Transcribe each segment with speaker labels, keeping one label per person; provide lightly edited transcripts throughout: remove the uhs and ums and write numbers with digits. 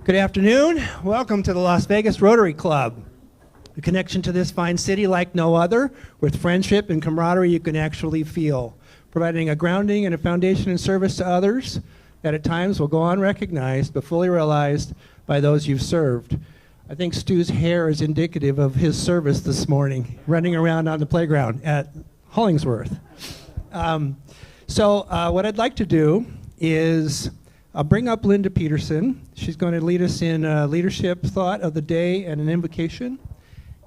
Speaker 1: Good afternoon. Welcome to the Las Vegas Rotary Club. A connection to this fine city like no other, with friendship and camaraderie you can actually feel, providing a grounding and a foundation in service to others that at times will go unrecognized but fully realized by those you've served. I think Stu's hair is indicative of his service this morning, running around on the playground at Hollingsworth. What I'd like to do is bring up Linda Peterson. She's going to lead us in leadership thought of the day and an invocation.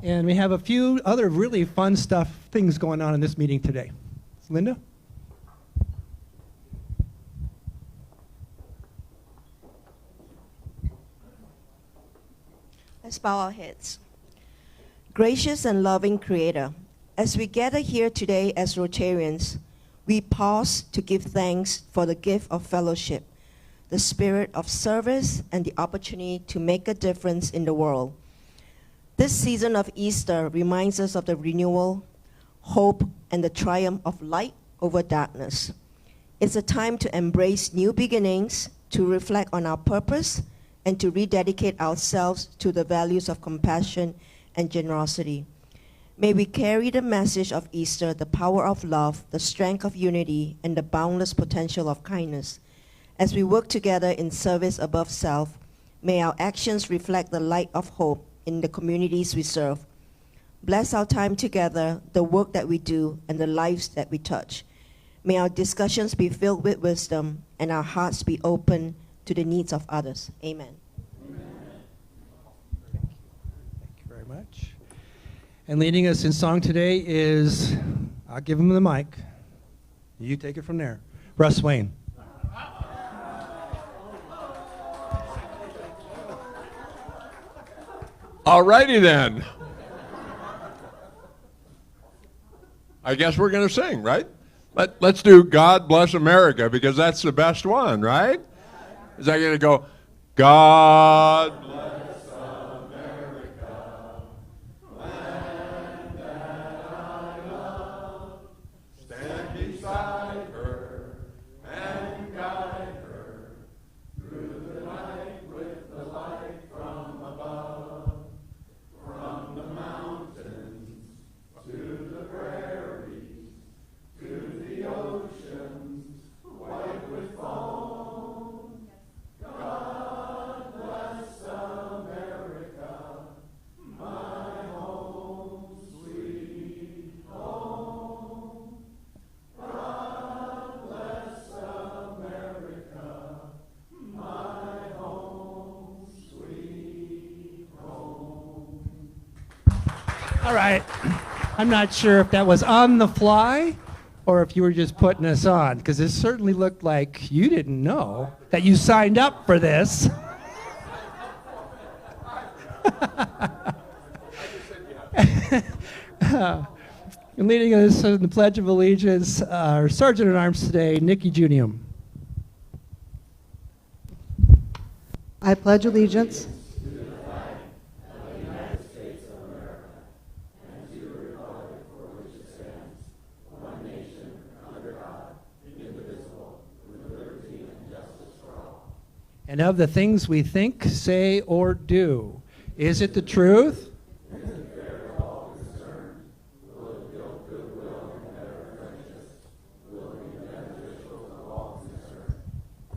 Speaker 1: And we have a few other really fun things going on in this meeting today. Linda?
Speaker 2: Let's bow our heads. Gracious and loving Creator, as we gather here today as Rotarians, we pause to give thanks for the gift of fellowship, the spirit of service, and the opportunity to make a difference in the world. This season of Easter reminds us of the renewal, hope, and the triumph of light over darkness. It's a time to embrace new beginnings, to reflect on our purpose, and to rededicate ourselves to the values of compassion and generosity. May we carry the message of Easter, the power of love, the strength of unity, and the boundless potential of kindness. As we work together in service above self, may our actions reflect the light of hope in the communities we serve. Bless our time together, the work that we do, and the lives that we touch. May our discussions be filled with wisdom and our hearts be open to the needs of others. Amen.
Speaker 1: Thank you very much. And leading us in song today is, I'll give him the mic. You take it from there. Russ Wayne.
Speaker 3: All righty then. I guess we're going to sing, right? Let's do God Bless America, because that's the best one, right? Is that going to go, God bless America, land that I love, stand beside her and guide her through the night with the light from above, from the mountains to the prairies, to the oceans white with foam. God bless America, my home, sweet home. God bless America, my home, sweet home.
Speaker 1: All right. I'm not sure if that was on the fly or if you were just putting us on, because it certainly looked like you didn't know that you signed up for this. And leading us in the Pledge of Allegiance, our Sergeant at Arms today, Nikki Junium.
Speaker 4: I pledge allegiance
Speaker 1: and of the things we think, say, or do. Is it the truth?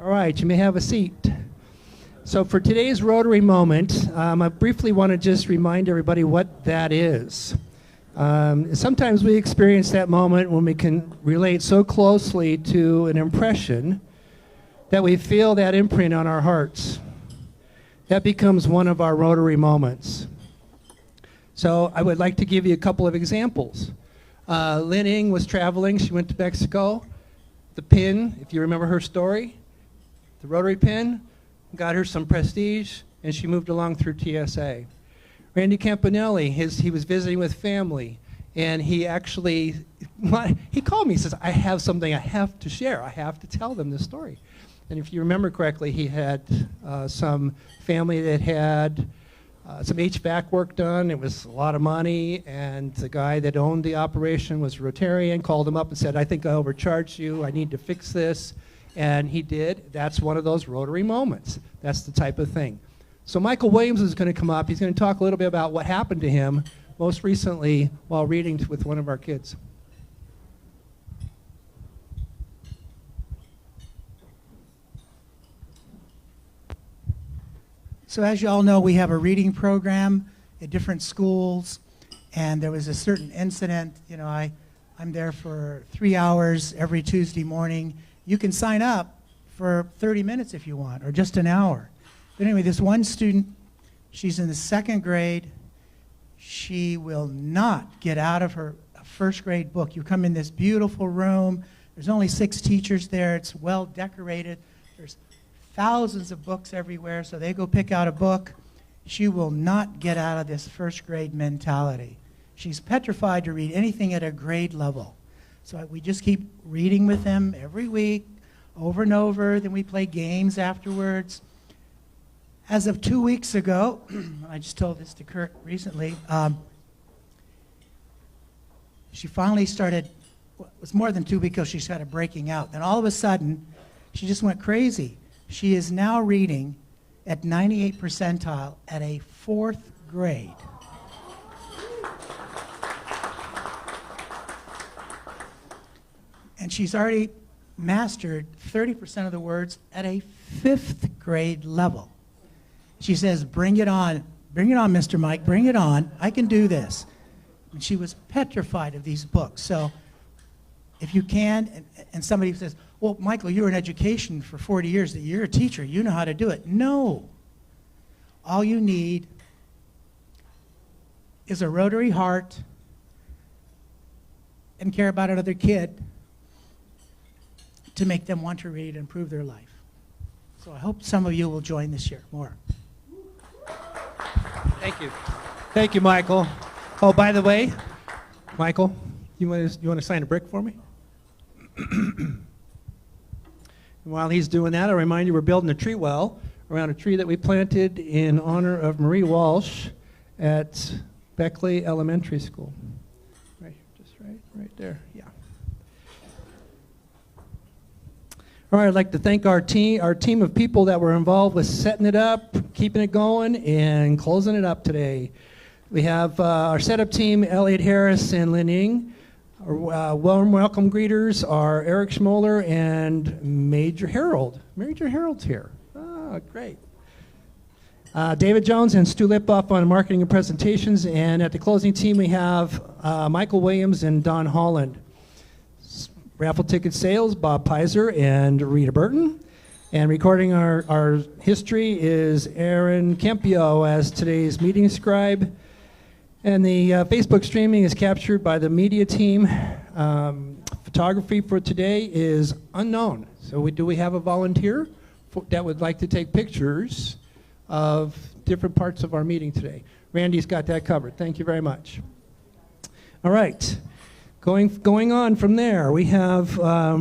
Speaker 1: All right, you may have a seat. So for today's Rotary moment, I briefly want to just remind everybody what that is. Sometimes we experience that moment when we can relate so closely to an impression that we feel that imprint on our hearts. That becomes one of our Rotary moments. So I would like to give you a couple of examples. Lynn Ng was traveling. She went to Mexico. The pin, if you remember her story, the Rotary pin, got her some prestige, and she moved along through TSA. Randy Campanelli, he was visiting with family, and he actually, he called me, he says, I have something I have to share. I have to tell them this story. And if you remember correctly, he had some family that had some HVAC work done. It was a lot of money, and the guy that owned the operation was Rotarian, called him up and said, I think I overcharged you. I need to fix this. And he did. That's one of those Rotary moments. That's the type of thing. So Michael Williams is going to come up. He's going to talk a little bit about what happened to him most recently while reading with one of our kids.
Speaker 5: So as you all know, we have a reading program at different schools, and there was a certain incident. I'm there for 3 hours every Tuesday morning. You can sign up for 30 minutes if you want, or just an hour. But anyway, this one student, she's in the 2nd grade. She will not get out of her first grade book. You come in this beautiful room. There's only 6 teachers there. It's well decorated. There's thousands of books everywhere, so they go pick out a book. She will not get out of this first grade mentality. She's petrified to read anything at a grade level. So we just keep reading with them every week, over and over. Then we play games afterwards. As of 2 weeks ago, I just told this to Kurt recently, she finally started, it was more than 2 weeks ago, she started breaking out. Then all of a sudden, she just went crazy. She is now reading at 98th percentile at a 4th grade. And she's already mastered 30% of the words at a 5th grade level. She says, bring it on, Mr. Mike, bring it on, I can do this. And she was petrified of these books. So if you can, and somebody says, well, Michael, you were in education for 40 years, you're a teacher, you know how to do it. No. All you need is a Rotary heart and care about another kid to make them want to read and improve their life. So I hope some of you will join this year more.
Speaker 1: Thank you. Thank you, Michael. Oh, by the way, Michael, you want to sign a brick for me? While he's doing that, I'll remind you we're building a tree well around a tree that we planted in honor of Marie Walsh at Beckley Elementary School. Right, just right there, yeah. All right, I'd like to thank our team of people that were involved with setting it up, keeping it going, and closing it up today. We have our setup team, Elliot Harris and Lynn Ng. Our warm welcome greeters are Eric Schmoller and Major Harold. Major Harold's here. Ah, great. David Jones and Stu Lipoff on marketing and presentations. And at the closing team, we have Michael Williams and Don Holland. Raffle ticket sales, Bob Pizer and Rita Burton. And recording our history is Aaron Kempio as today's meeting scribe. And the Facebook streaming is captured by the media team. Photography for today is unknown. So do we have a volunteer that would like to take pictures of different parts of our meeting today? Randy's got that covered. Thank you very much. All right. Going on from there, we have a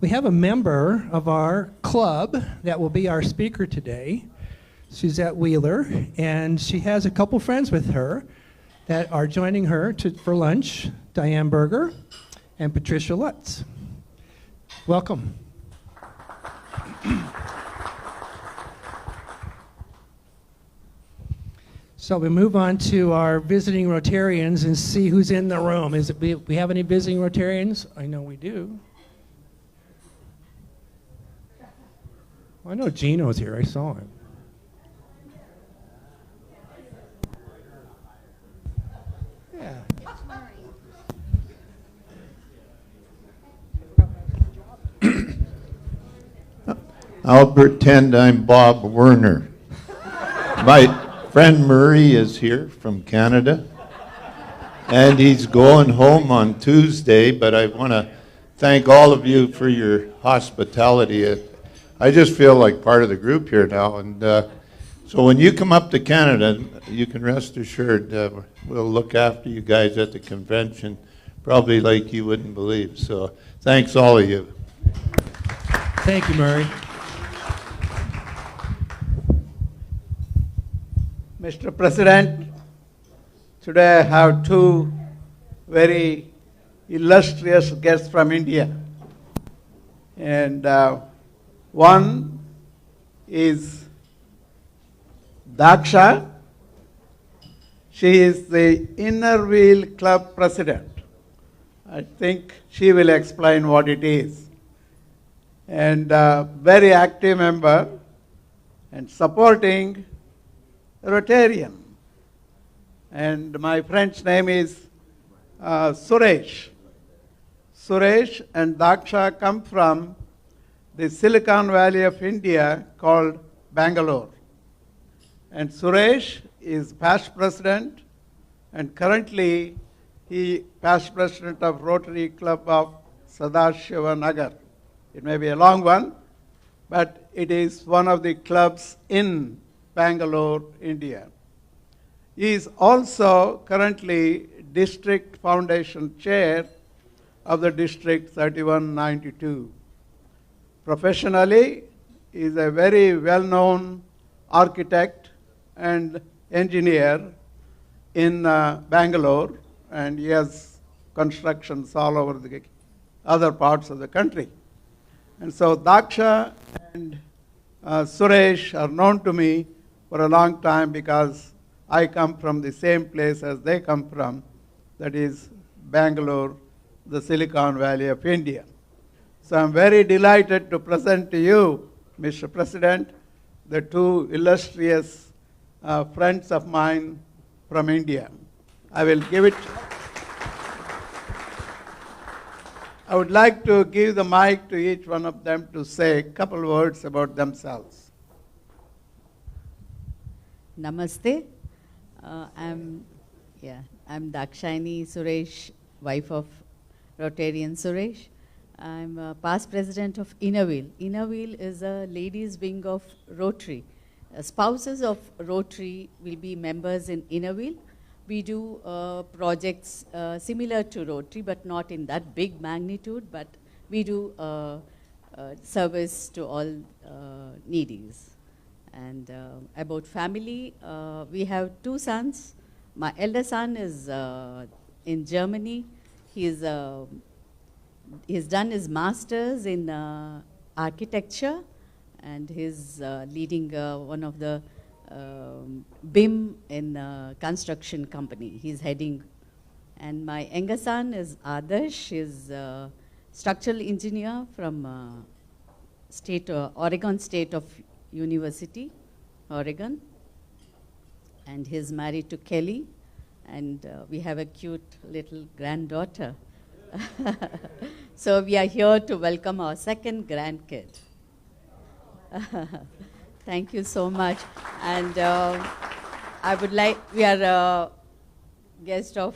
Speaker 1: member of our club that will be our speaker today, Suzette Wheeler, and she has a couple friends with her that are joining her for lunch, Diane Berger and Patricia Lutz. Welcome. So we move on to our visiting Rotarians and see who's in the room. We have any visiting Rotarians? I know we do. Well, I know Gino's here. I saw him. Yeah.
Speaker 6: I'll pretend I'm Bob Werner. My friend Murray is here from Canada, and he's going home on Tuesday, but I want to thank all of you for your hospitality. I just feel like part of the group here now, and so when you come up to Canada, you can rest assured we'll look after you guys at the convention, probably like you wouldn't believe. So thanks all of you.
Speaker 1: Thank you, Murray.
Speaker 7: Mr. President, today I have two very illustrious guests from India. And one is Daksha, she is the Inner Wheel Club president. I think she will explain what it is. And very active member and supporting Rotarian. And my friend's name is Suresh. Suresh and Daksha come from the Silicon Valley of India called Bangalore. And Suresh is past president and currently he past president of Rotary Club of Sadashiva Nagar. It may be a long one, but it is one of the clubs in Bangalore, India. He is also currently district foundation chair of the District 3192. Professionally, he is a very well-known architect and engineer in Bangalore, and he has constructions all over the other parts of the country. And so Daksha and Suresh are known to me for a long time because I come from the same place as they come from, that is Bangalore, the Silicon Valley of India. So I'm very delighted to present to you, Mr. President, the two illustrious friends of mine from India. I would like to give the mic to each one of them to say a couple words about themselves.
Speaker 8: Namaste. I'm Dakshayani Suresh, wife of Rotarian Suresh. I'm past president of Inner Wheel. Inner Wheel is a ladies' wing of Rotary. Spouses of Rotary will be members in Inner Wheel. We do projects similar to Rotary, but not in that big magnitude, but we do service to all needies. And about family, we have two sons. My elder son is in Germany. He's done his master's in architecture, and he's leading one of the BIM in construction company. He's heading. And my younger son is Adarsh. He's a structural engineer from Oregon State of University, Oregon. And he's married to Kelly. And we have a cute little granddaughter. So we are here to welcome our second grandkid. Thank you so much. And we are a guest of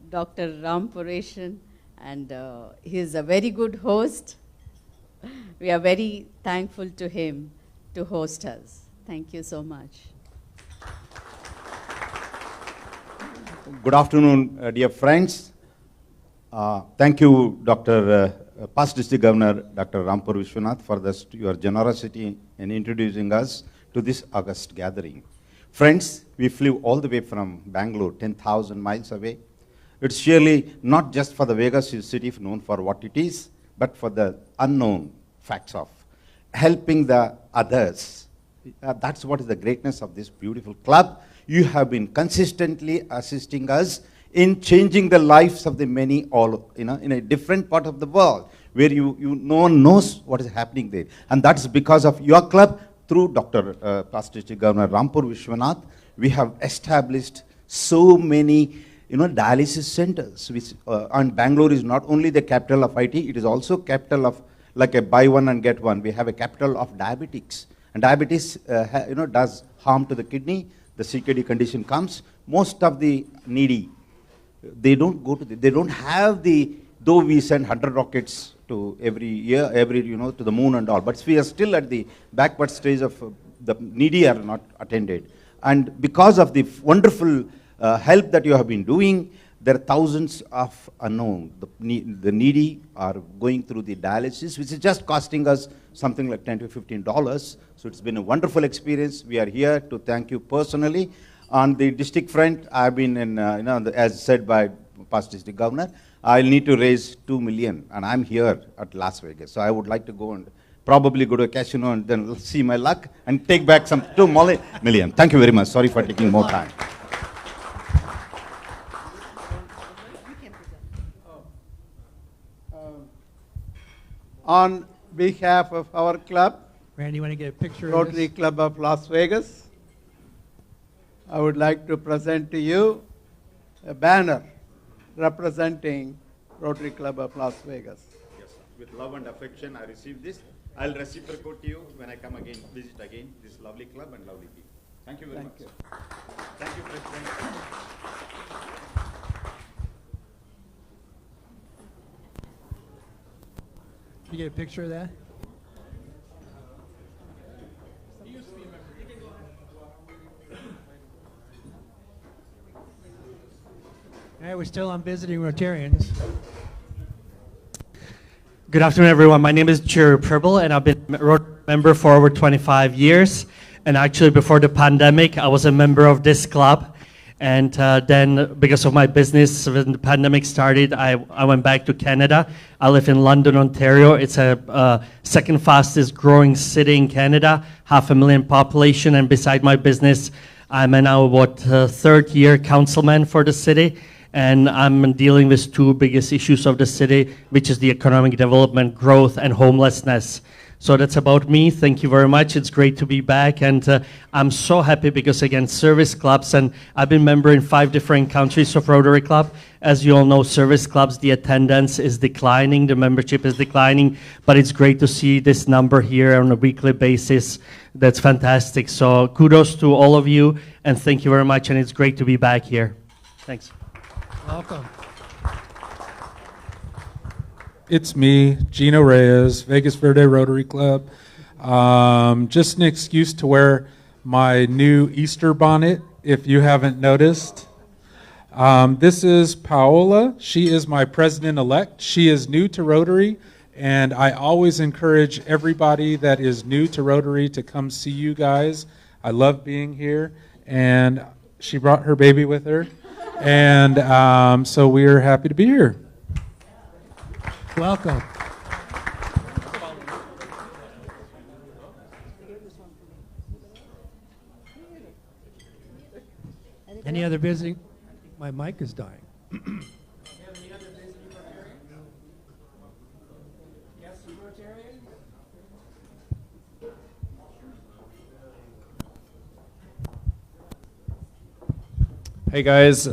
Speaker 8: Dr. Ram Pureshan, and he is a very good host. We are very thankful to him to host us. Thank you so much.
Speaker 9: Good afternoon, dear friends. Thank you, past District Governor Dr. Rampur Vishwanath, for your generosity in introducing us to this August gathering. Friends, we flew all the way from Bangalore, 10,000 miles away. It's surely not just for the Vegas city known for what it is, but for the unknown facts of helping the others. That's what is the greatness of this beautiful club. You have been consistently assisting us in changing the lives of the many in a different part of the world where no one knows what is happening there. And that's because of your club. Through past District Governor Rampur Vishwanath, we have established so many dialysis centers. And Bangalore is not only the capital of IT, it is also capital of, like a buy one and get one. We have a capital of diabetics. And diabetes does harm to the kidney. The CKD condition comes. Most of the needy, they don't have though we send 100 rockets to every year, to the moon and all, but we are still at the backward stage of the needy are not attended. And because of the wonderful help that you have been doing, there are thousands of unknown. The needy are going through the dialysis, which is just costing us something like $10 to $15. So it's been a wonderful experience. We are here to thank you personally. On the district front, I've been as said by past district governor, I'll need to raise $2 million, and I'm here at Las Vegas. So I would like to go and probably go to a casino and then see my luck and take back some 2 million. Thank you very much. Sorry for taking more time.
Speaker 7: On behalf of our club,
Speaker 1: Randy, you want to get a picture of
Speaker 7: Rotary
Speaker 1: this?
Speaker 7: Club of Las Vegas, I would like to present to you a banner representing Rotary Club of Las Vegas.
Speaker 9: Yes, sir. With love and affection, I received this. I'll reciprocate to you when I come again, visit again this lovely club and lovely people. Thank you very much.
Speaker 7: You.
Speaker 9: Thank you, President.
Speaker 1: Can you get a picture of that? All right, we're still on visiting Rotarians.
Speaker 10: Good afternoon, everyone. My name is Jerry Pribble, and I've been a Rotary member for over 25 years. And actually, before the pandemic, I was a member of this club. And then, because of my business, when the pandemic started, I went back to Canada. I live in London, Ontario. It's a second fastest growing city in Canada, 500,000 population. And beside my business, I'm now about third year councilman for the city. And I'm dealing with two biggest issues of the city, which is the economic development, growth, and homelessness. So that's about me. Thank you very much. It's great to be back. And I'm so happy because, again, service clubs, and I've been member in 5 different countries of Rotary Club. As you all know, service clubs, the attendance is declining, the membership is declining, but it's great to see this number here on a weekly basis. That's fantastic. So kudos to all of you, and thank you very much, and it's great to be back here. Thanks.
Speaker 1: Welcome.
Speaker 11: It's me, Gino Reyes, Vegas Verde Rotary Club. Just an excuse to wear my new Easter bonnet, if you haven't noticed. This is Paola. She is my president-elect. She is new to Rotary, and I always encourage everybody that is new to Rotary to come see you guys. I love being here, and she brought her baby with her. And so we are happy to be here.
Speaker 1: Welcome. Any other visiting? My mic is dying.
Speaker 12: Hey guys,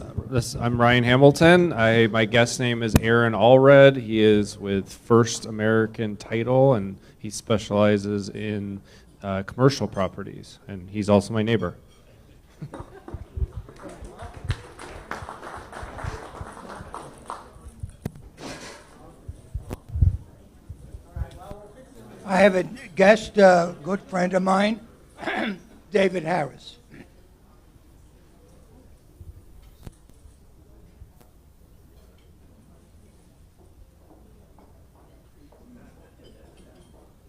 Speaker 12: I'm Ryan Hamilton. My guest name is Aaron Allred. He is with First American Title, and he specializes in commercial properties, and he's also my neighbor.
Speaker 13: I have a guest, a good friend of mine, David Harris.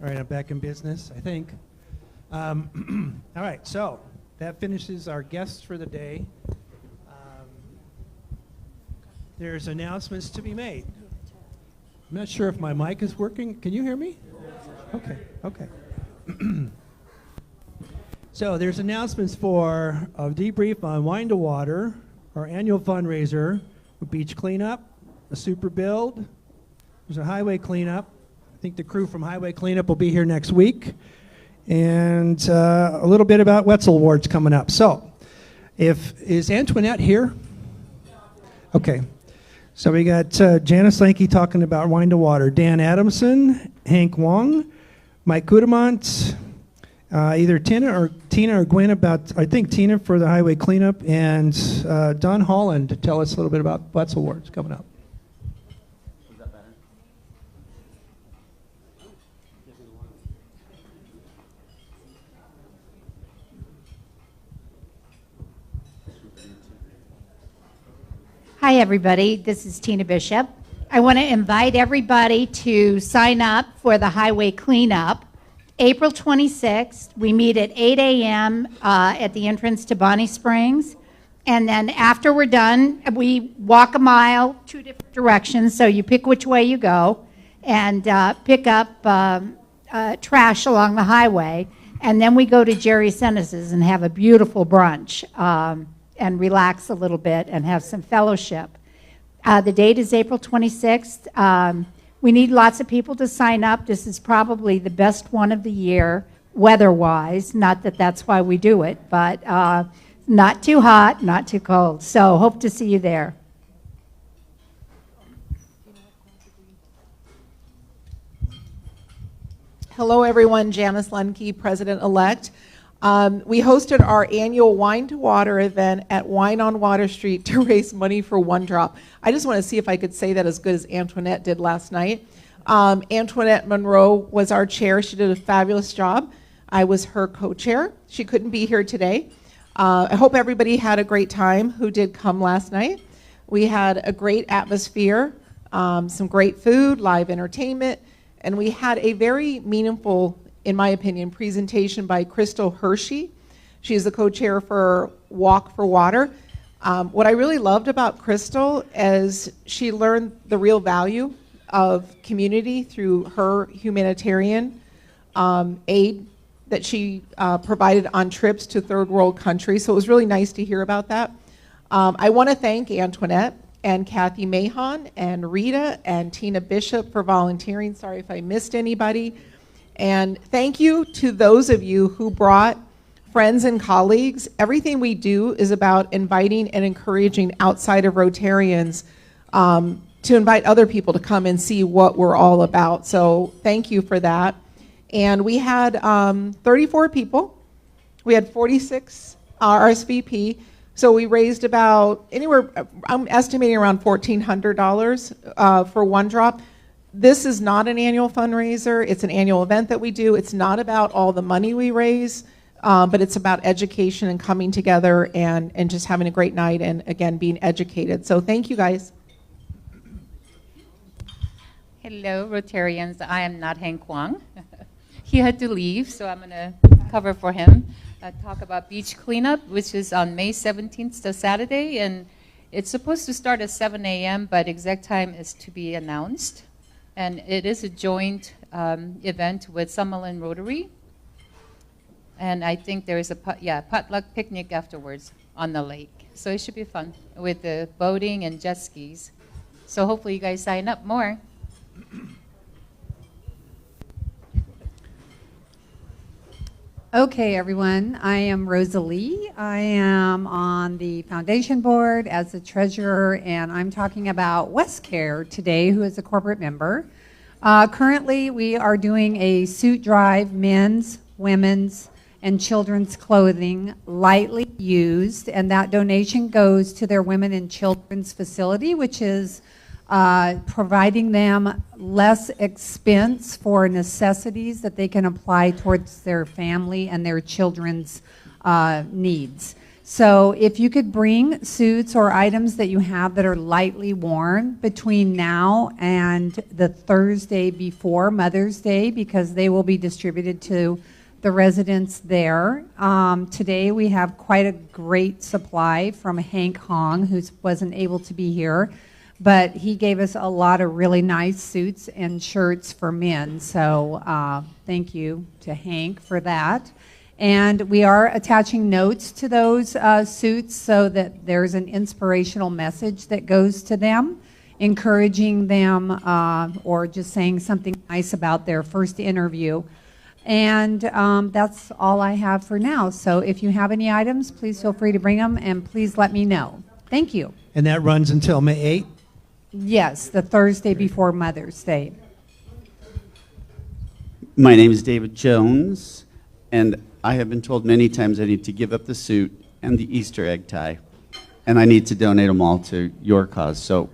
Speaker 1: All right, I'm back in business, I think. All right, so that finishes our guests for the day. There's announcements to be made. I'm not sure if my mic is working. Can you hear me? Okay, okay. So there's announcements for a debrief on Wine to Water, our annual fundraiser, a beach cleanup, a super build, there's a highway cleanup. I think the crew from Highway Cleanup will be here next week. And a little bit about Wetzel Awards coming up. So, is Antoinette here? Okay. So we got Janice Lanke talking about Wine to Water, Dan Adamson, Hank Wong, Mike Kudamont, either Tina or Gwen about, I think Tina for the Highway Cleanup, and Don Holland to tell us a little bit about Wetzel Awards coming up.
Speaker 14: Hi, everybody. This is Tina Bishop. I want to invite everybody to sign up for the Highway Cleanup. April 26th, we meet at 8 a.m. At the entrance to Bonnie Springs. And then after we're done, we walk a mile, 2 different directions, so you pick which way you go, and pick up a trash along the highway, and then we go to Jerry Sennis's and have a beautiful brunch and relax a little bit and have some fellowship. The date is April 26th. We need lots of people to sign up. This is probably the best one of the year, weather-wise. Not that that's why we do it, but not too hot, not too cold. So hope to see you there.
Speaker 15: Hello, everyone. Janice Lemke, President-elect. We hosted our annual Wine to Water event at Wine on Water Street to raise money for One Drop. I just want to see if I could say that as good as Antoinette did last night. Antoinette Monroe was our chair. She did a fabulous job. I was her co-chair. She couldn't be here today. I hope everybody had a great time who did come last night. We had a great atmosphere, some great food, live entertainment, and we had a very meaningful, in my opinion, presentation by Crystal Hershey. She's the co-chair for Walk for Water. What I really loved about Crystal is she learned the real value of community through her humanitarian aid that she provided on trips to third world countries. So it was really nice to hear about that. I want to thank Antoinette and Kathy Mahon and Rita and Tina Bishop for volunteering. Sorry if I missed anybody. And thank you to those of you who brought friends and colleagues. Everything we do is about inviting and encouraging outside of Rotarians to invite other people to come and see what we're all about. So thank you for that. And we had 34 people. We had 46 RSVP. So we raised about anywhere, I'm estimating around $1,400 for One Drop. This is not an annual fundraiser. It's an annual event that we do. It's not about all the money we raise, but it's about education and coming together and just having a great night and, again, being educated. So thank you, guys.
Speaker 16: Hello, Rotarians. I am not Hank Kwang. He had to leave, so I'm going to cover for him. Talk about beach cleanup, which is on May 17th, the Saturday, and it's supposed to start at 7 a.m., but exact time is to be announced. And it is a joint event with Summerlin Rotary. And I think there is a potluck picnic afterwards on the lake. So it should be fun with the boating and jet skis. So hopefully you guys sign up more.
Speaker 17: Okay, everyone. I am Rosalie. I am on the foundation board as the treasurer, and I'm talking about WestCare today, who is a corporate member. Currently, we are doing a suit drive, men's, women's, and children's clothing, lightly used, and that donation goes to their women and children's facility, which is providing them less expense for necessities that they can apply towards their family and their children's needs. So if you could bring suits or items that you have that are lightly worn between now and the Thursday before Mother's Day, because they will be distributed to the residents there. Today we have quite a great supply from Hank Hong, who wasn't able to be here. But he gave us a lot of really nice suits and shirts for men. So thank you to Hank for that. And we are attaching notes to those suits so that there's an inspirational message that goes to them, encouraging them or just saying something nice about their first interview. And that's all I have for now. So if you have any items, please feel free to bring them, and please let me know. Thank you.
Speaker 1: And that runs until May 8th?
Speaker 17: Yes, the Thursday before Mother's Day.
Speaker 18: My name is David Jones, and I have been told many times I need to give up the suit and the Easter egg tie, and I need to donate them all to your cause. So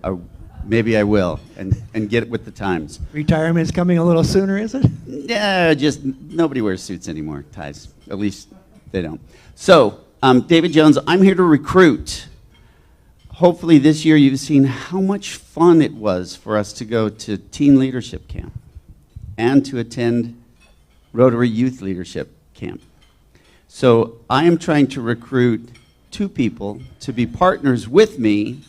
Speaker 18: maybe I will and get it with the times.
Speaker 1: Retirement's coming a little sooner, is it?
Speaker 18: Yeah, just nobody wears suits anymore, ties. At least they don't. So, David Jones, I'm here to recruit. Hopefully this year you've seen how much fun it was for us to go to Teen Leadership Camp and to attend Rotary Youth Leadership Camp. So I am trying to recruit 2 people to be partners with me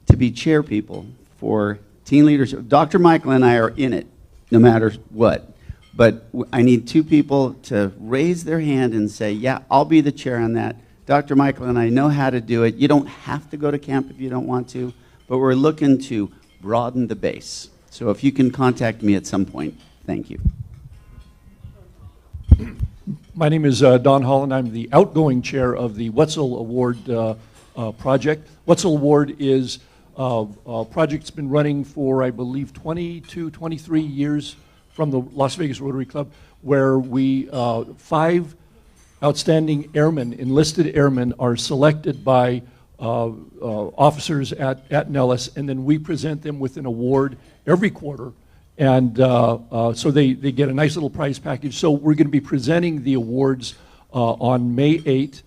Speaker 18: to be chair people for Teen Leadership. Dr. Michael and I are in it, no matter what. But I need two people to raise their hand and say, yeah, I'll be the chair on that. Dr. Michael and I know how to do it. You don't have to go to camp if you don't want to, but we're looking to broaden the base. So if you can contact me at some point, thank you.
Speaker 19: My name is Don Holland. I'm the outgoing chair of the Wetzel Award project. Wetzel Award is a project that's been running for, I believe, 22, 23 years from the Las Vegas Rotary Club, where we, 5 outstanding airmen, enlisted airmen, are selected by officers at Nellis, and then we present them with an award every quarter. And so they get a nice little prize package. So we're going to be presenting the awards on May 8th.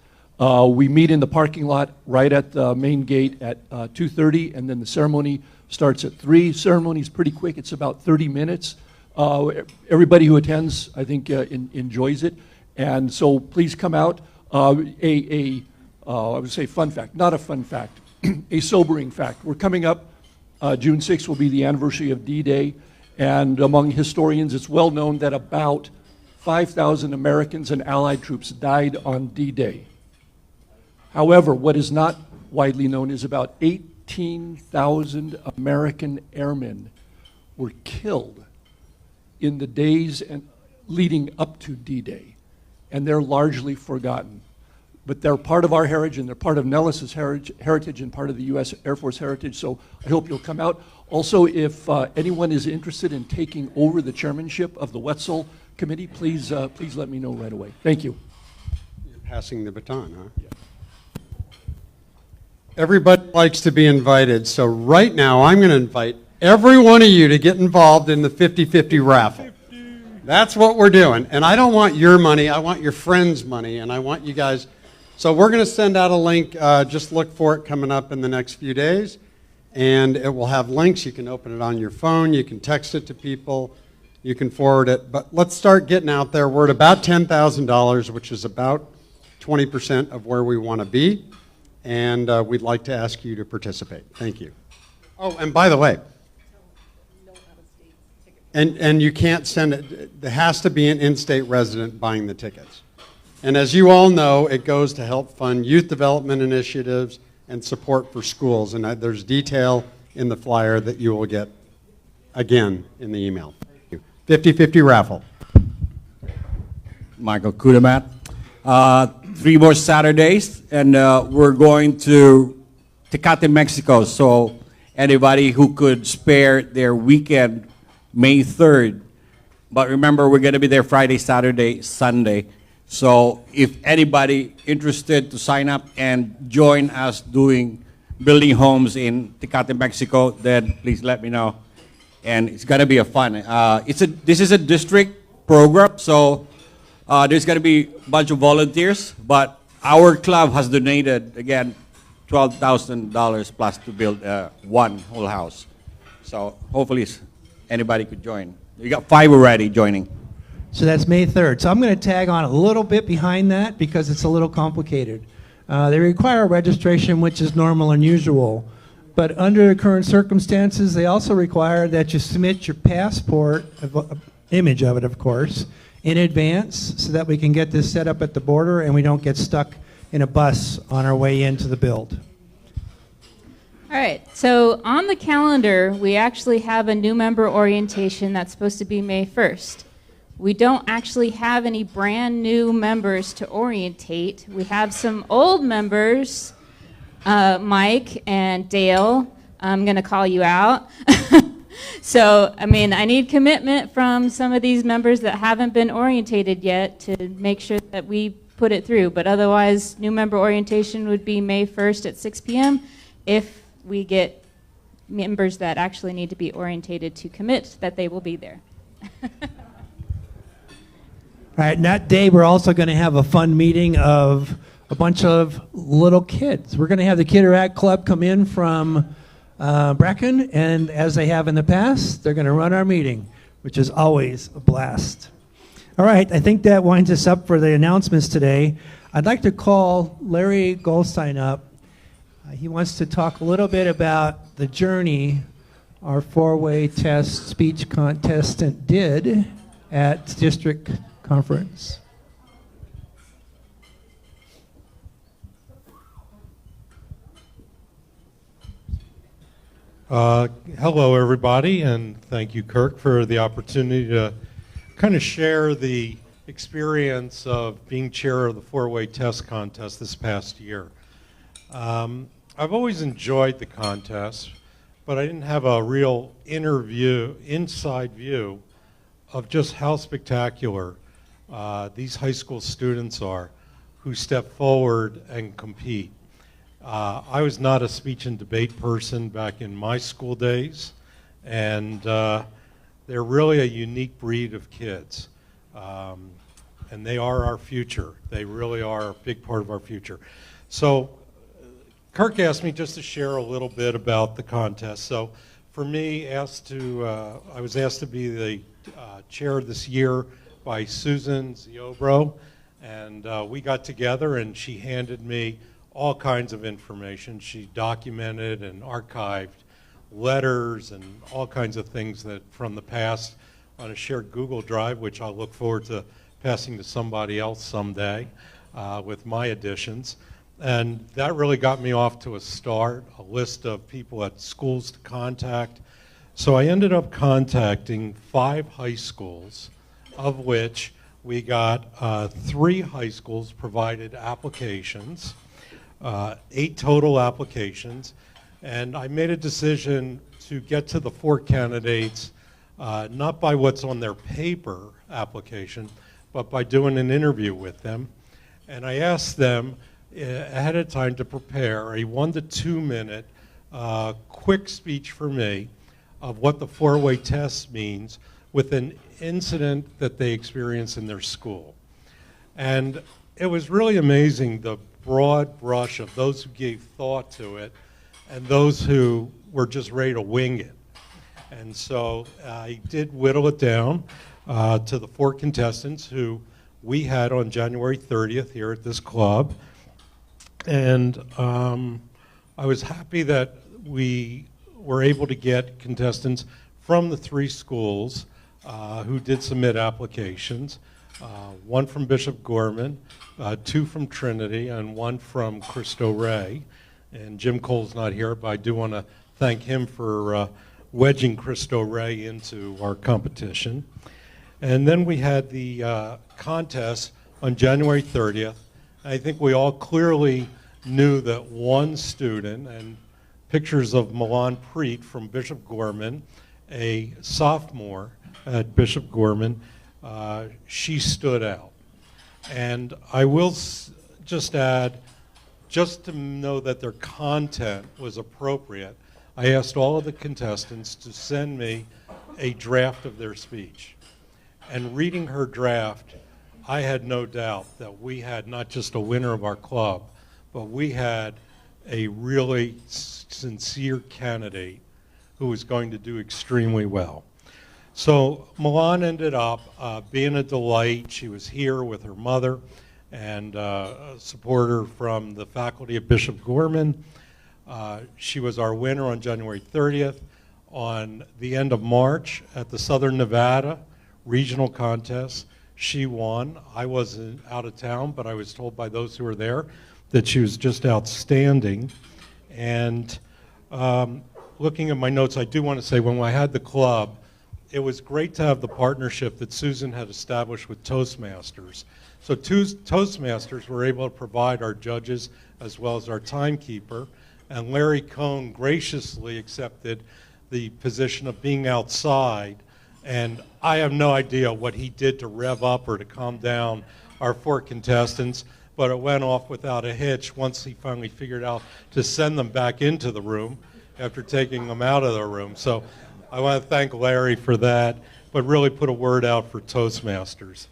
Speaker 19: We meet in the parking lot right at the main gate at 2:30, and then the ceremony starts at 3. Ceremony is pretty quick. It's about 30 minutes. Everybody who attends, I think, enjoys it. And so please come out. I would say fun fact, not a fun fact, a sobering fact. We're coming up, June 6th will be the anniversary of D-Day, and among historians it's well known that about 5,000 Americans and Allied troops died on D-Day. However, what is not widely known is about 18,000 American airmen were killed in the days leading up to D-Day, and they're largely forgotten. But they're part of our heritage, and they're part of Nellis's heritage and part of the U.S. Air Force heritage, so I hope you'll come out. Also, if anyone is interested in taking over the chairmanship of the Wetzel Committee, please let me know right away. Thank you.
Speaker 20: You're passing the baton, huh? Yeah. Everybody likes to be invited, so right now I'm going to invite every one of you to get involved in the 50-50 raffle. That's what we're doing, and I don't want your money, I want your friends' money, and I want you guys. So we're going to send out a link, just look for it coming up in the next few days, and it will have links. You can open it on your phone, you can text it to people, you can forward it, but let's start getting out there. We're at about $10,000, which is about 20% of where we want to be, and we'd like to ask you to participate. Thank you. Oh, and by the way, and you can't send it, there has to be an in-state resident buying the tickets. And as you all know, it goes to help fund youth development initiatives and support for schools. And there's detail in the flyer that you will get, again, in the email. Thank you. 50-50 raffle.
Speaker 21: Michael Kudamat. 3 more Saturdays, and we're going to Tecate, Mexico. So anybody who could spare their weekend, May 3rd, but remember we're going to be there Friday, Saturday, Sunday. So if anybody interested to sign up and join us building homes in Tecate, Mexico, then please let me know. And it's going to be a fun. This is a district program, so there's going to be a bunch of volunteers, but our club has donated, again, $12,000 plus to build one whole house. So hopefully anybody could join. We got 5 already joining.
Speaker 1: So that's May 3rd. So I'm going to tag on a little bit behind that because it's a little complicated. They require registration, which is normal and usual. But under the current circumstances, they also require that you submit your passport, image of it, of course, in advance so that we can get this set up at the border and we don't get stuck in a bus on our way into the build.
Speaker 22: All right, so on the calendar, we actually have a new member orientation that's supposed to be May 1st. We don't actually have any brand new members to orientate. We have some old members, Mike and Dale. I'm going to call you out. So, I mean, I need commitment from some of these members that haven't been orientated yet to make sure that we put it through. But otherwise, new member orientation would be May 1st at 6 p.m. if we get members that actually need to be orientated to commit that they will be there.
Speaker 1: All right, and that day we're also going to have a fun meeting of a bunch of little kids. We're going to have the Kitterack Club come in from Brecken, and as they have in the past, they're going to run our meeting, which is always a blast. All right, I think that winds us up for the announcements today. I'd like to call Larry Goldstein up. He wants to talk a little bit about the journey our four-way test speech contestant did at district conference.
Speaker 2: Hello, everybody, and thank you, Kirk, for the opportunity to kind of share the experience of being chair of the four-way test contest this past year. I've always enjoyed the contest, but I didn't have a real inside view of just how spectacular these high school students are who step forward and compete. I was not a speech and debate person back in my school days, and they're really a unique breed of kids. And they are our future. They really are a big part of our future. So Kirk asked me just to share a little bit about the contest. So for me, I was asked to be the chair this year by Susan Ziobro, and we got together and she handed me all kinds of information. She documented and archived letters and all kinds of things that from the past on a shared Google Drive, which I'll look forward to passing to somebody else someday with my additions. And that really got me off to a start, a list of people at schools to contact. So I ended up contacting 5 high schools, of which we got 3 high schools provided applications. 8 total applications, and I made a decision to get to the 4 candidates not by what's on their paper application, but by doing an interview with them. And I asked them ahead of time to prepare a 1 to 2 minute quick speech for me of what the four-way test means with an incident that they experienced in their school. And it was really amazing, the broad brush of those who gave thought to it and those who were just ready to wing it. And so I did whittle it down to the 4 contestants who we had on January 30th here at this club. And I was happy that we were able to get contestants from the 3 schools who did submit applications. 1 from Bishop Gorman, 2 from Trinity, and 1 from Cristo Rey. And Jim Cole's not here, but I do want to thank him for wedging Cristo Rey into our competition. And then we had the contest on January 30th. I think we all clearly knew that 1 student, and pictures of Milan Preet from Bishop Gorman, a sophomore at Bishop Gorman, she stood out. And I will just add, just to know that their content was appropriate, I asked all of the contestants to send me a draft of their speech. And reading her draft, I had no doubt that we had not just a winner of our club, but we had a really sincere candidate who was going to do extremely well. So Milan ended up being a delight. She was here with her mother and a supporter from the faculty of Bishop Gorman. She was our winner on January 30th. On the end of March at the Southern Nevada regional contest, she won. I wasn't out of town, but I was told by those who were there that she was just outstanding. And looking at my notes, I do want to say when I had the club, it was great to have the partnership that Susan had established with Toastmasters. So Toastmasters were able to provide our judges as well as our timekeeper, and Larry Cohn graciously accepted the position of being outside, and I have no idea what he did to rev up or to calm down our 4 contestants, but it went off without a hitch once he finally figured out to send them back into the room after taking them out of the room. So I want to thank Larry for that, but really put a word out for Toastmasters.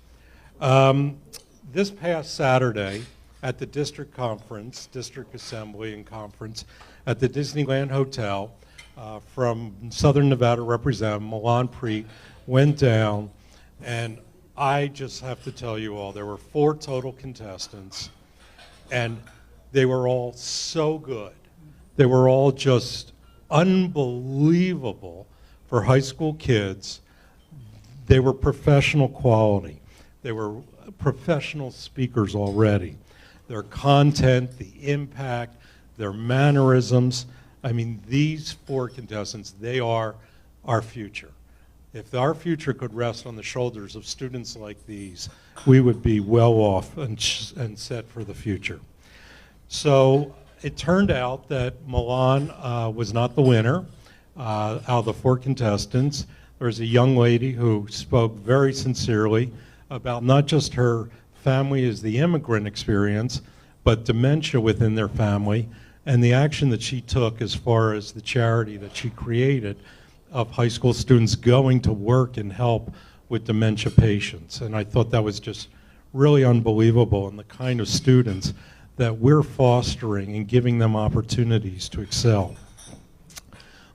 Speaker 2: This past Saturday at the district conference, district assembly and conference at the Disneyland Hotel, from Southern Nevada Representative Milan Preet went down, and I just have to tell you all, there were 4 total contestants, and they were all so good. They were all just unbelievable for high school kids. They were professional quality. They were professional speakers already. Their content, the impact, their mannerisms. I mean, these 4 contestants, they are our future. If our future could rest on the shoulders of students like these, we would be well off and set for the future. So it turned out that Milan was not the winner out of the 4 contestants. There was a young lady who spoke very sincerely about not just her family as the immigrant experience, but dementia within their family and the action that she took as far as the charity that she created of high school students going to work and help with dementia patients. And I thought that was just really unbelievable, and the kind of students that we're fostering and giving them opportunities to excel.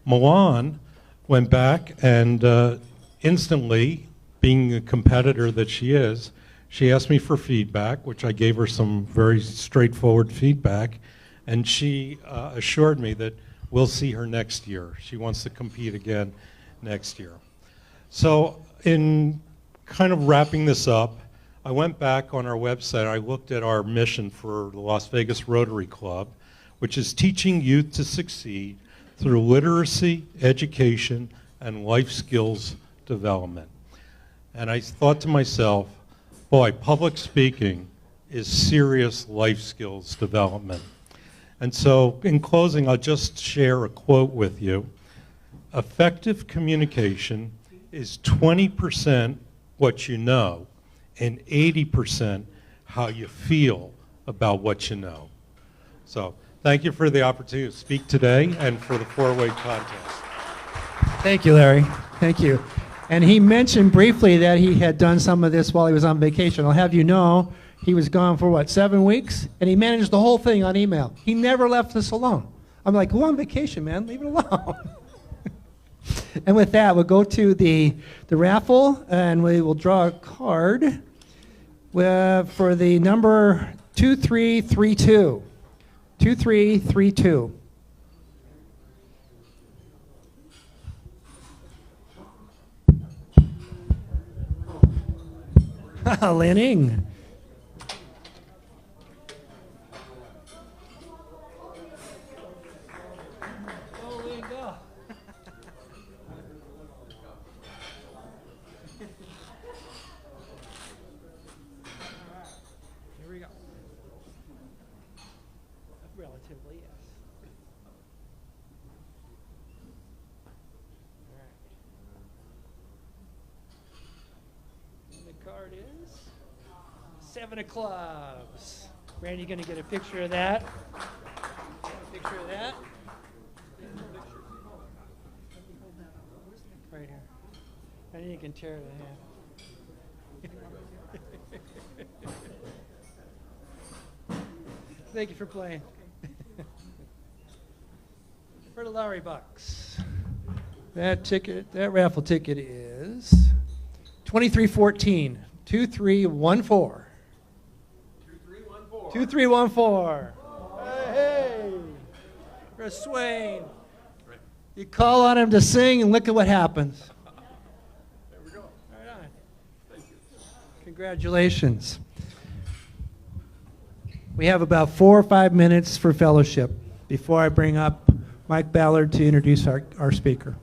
Speaker 2: Milan went back and instantly, being a competitor that she is, she asked me for feedback, which I gave her some very straightforward feedback, and she assured me that we'll see her next year. She wants to compete again next year. So in kind of wrapping this up, I went back on our website. I looked at our mission for the Las Vegas Rotary Club, which is teaching youth to succeed through literacy, education, and life skills development. And I thought to myself, boy, public speaking is serious life skills development. And so in closing, I'll just share a quote with you. Effective communication is 20% what you know and 80% how you feel about what you know. So thank you for the opportunity to speak today and for the 4-way contest.
Speaker 1: Thank you, Larry. Thank you. And he mentioned briefly that he had done some of this while he was on vacation. I'll have you know, he was gone for what, 7 weeks? And he managed the whole thing on email. He never left us alone. I'm like, go on vacation, man. Leave it alone. And with that, we'll go to the raffle, and we will draw a card for the number 2332. 2332. Lanning. Here we go. Relatively, yes. All right. And the card is 7 of clubs. Randy, you going to get a picture of that? A picture of that? Right here. I think you can tear it in half. Thank you for playing. For the Lowry Bucks. That raffle ticket is 2314. 2314. 2314. Hey, for Swain. You call on him to sing and look at what happens. There we go. Right on. Thank you. Congratulations. We have about 4 or 5 minutes for fellowship before I bring up Mike Ballard to introduce our speaker.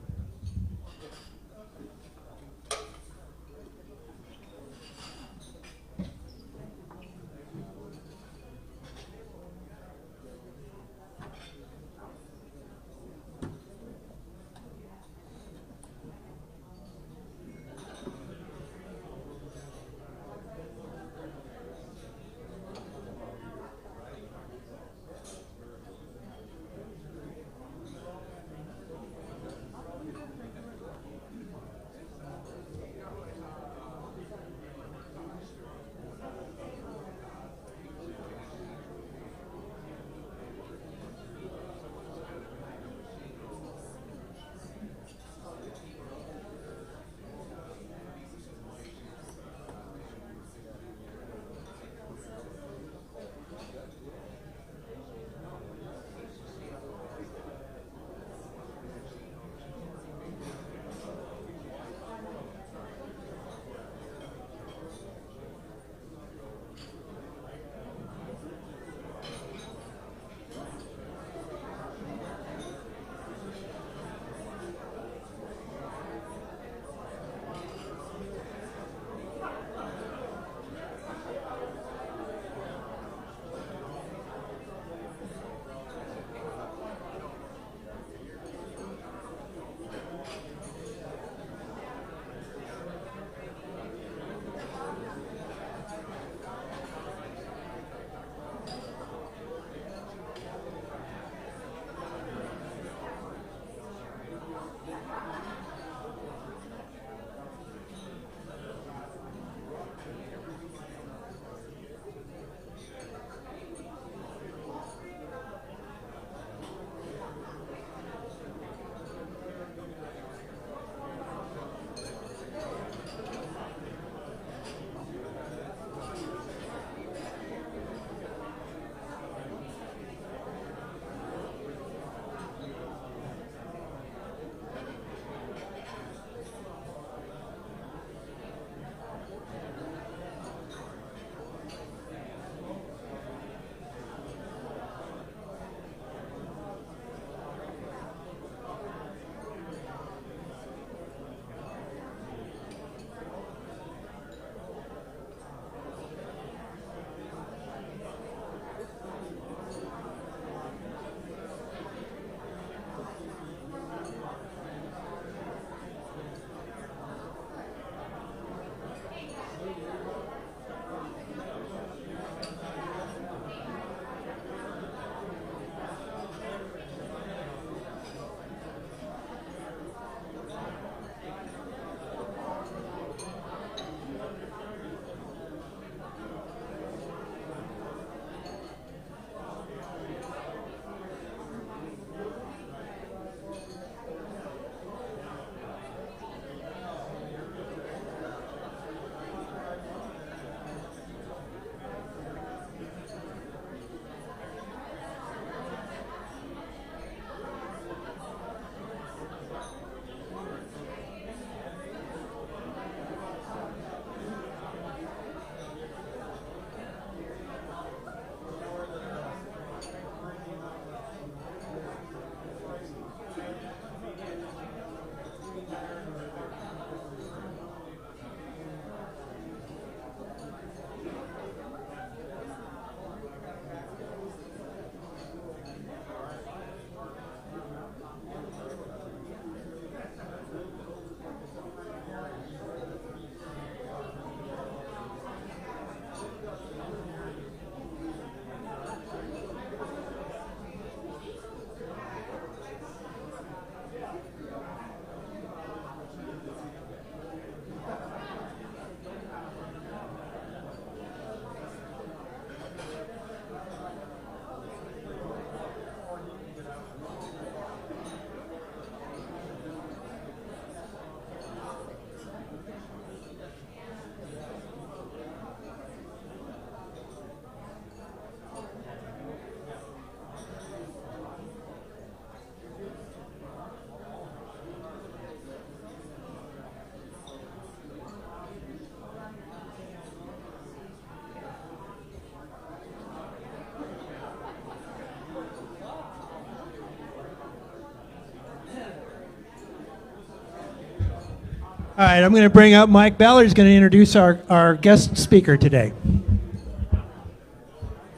Speaker 1: All right, I'm going to bring up Mike Ballard, who's going to introduce our guest speaker today.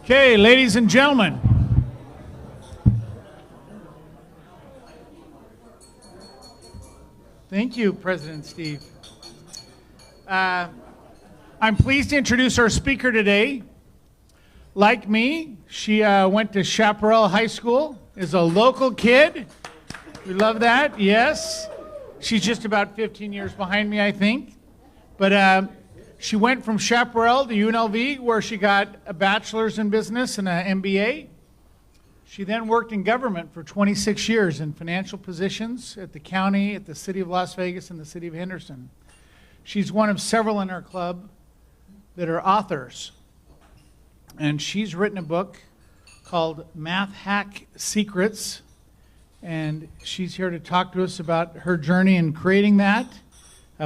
Speaker 3: Okay, ladies and gentlemen. Thank you, President Steve. I'm pleased to introduce our speaker today. Like me, she went to Chaparral High School, is a local kid. We love that, yes. She's just about 15 years behind me, I think. But she went from Chaparral to UNLV, where she got a bachelor's in business and an MBA. She then worked in government for 26 years in financial positions at the county, at the city of Las Vegas, and the city of Henderson. She's one of several in our club that are authors. And she's written a book called Math Hack Secrets. And she's here to talk to us about her journey in creating that.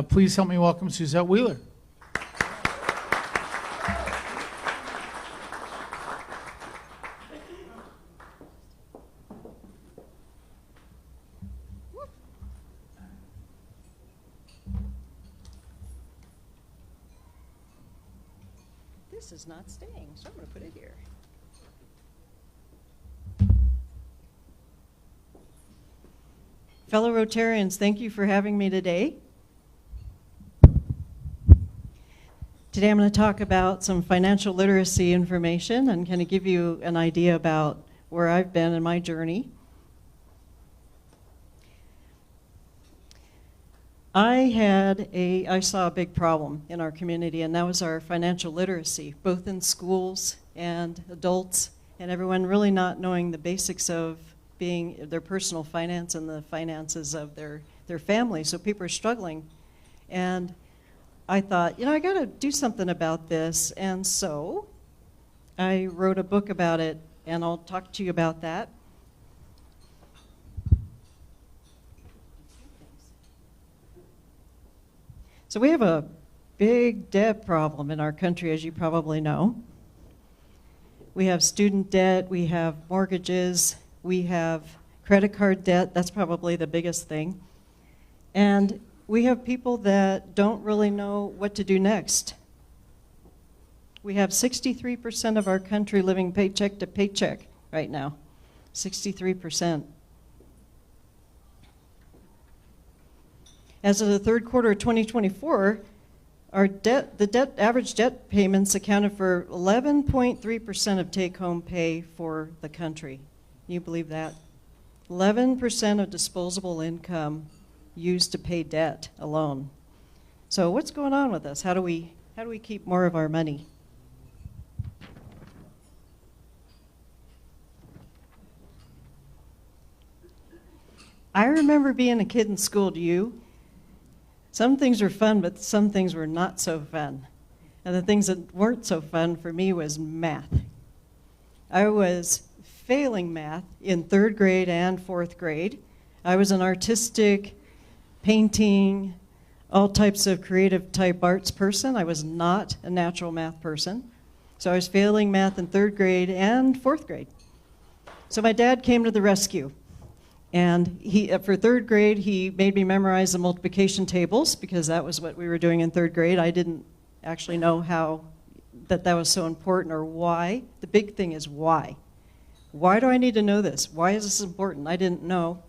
Speaker 3: Please help me welcome Suzette Wheeler.
Speaker 4: This is not staying, so I'm going to put it here. Fellow Rotarians, thank you for having me today. Today I'm going to talk about some financial literacy information and kind of give you an idea about where I've been in my journey. I saw a big problem in our community, and that was our financial literacy, both in schools and adults, and everyone really not knowing the basics of being their personal finance and the finances of their family. So people are struggling. And I thought, I got to do something about this. And so I wrote a book about it, and I'll talk to you about that. So we have a big debt problem in our country, as you probably know. We have student debt, we have mortgages, we have credit card debt. That's probably the biggest thing. And we have people that don't really know what to do next. We have 63% of our country living paycheck to paycheck right now. 63%. As of the third quarter of 2024, the average debt payments accounted for 11.3% of take-home pay for the country. Can you believe that? 11% of disposable income used to pay debt alone. So what's going on with us? How do we keep more of our money? I remember being a kid in school. Do you? Some things were fun, but some things were not so fun. And the things that weren't so fun for me was math. I was failing math in 3rd grade and 4th grade. I was an artistic, painting, all types of creative type arts person. I was not a natural math person. So I was failing math in 3rd grade and 4th grade. So my dad came to the rescue. And for 3rd grade, he made me memorize the multiplication tables because that was what we were doing in 3rd grade. I didn't actually know how that was so important or why. The big thing is why. Why do I need to know this? Why is this important? I didn't know.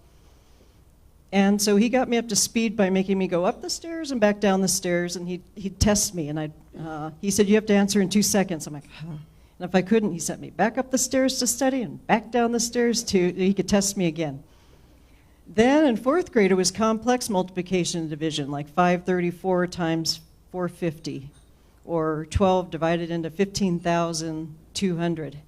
Speaker 4: And so he got me up to speed by making me go up the stairs and back down the stairs, and he'd test me. And he said, you have to answer in 2 seconds. I'm like, huh. And if I couldn't, he sent me back up the stairs to study and back down the stairs he could test me again. Then in 4th grade, it was complex multiplication and division, like 534 times 450, or 12 divided into 15,200.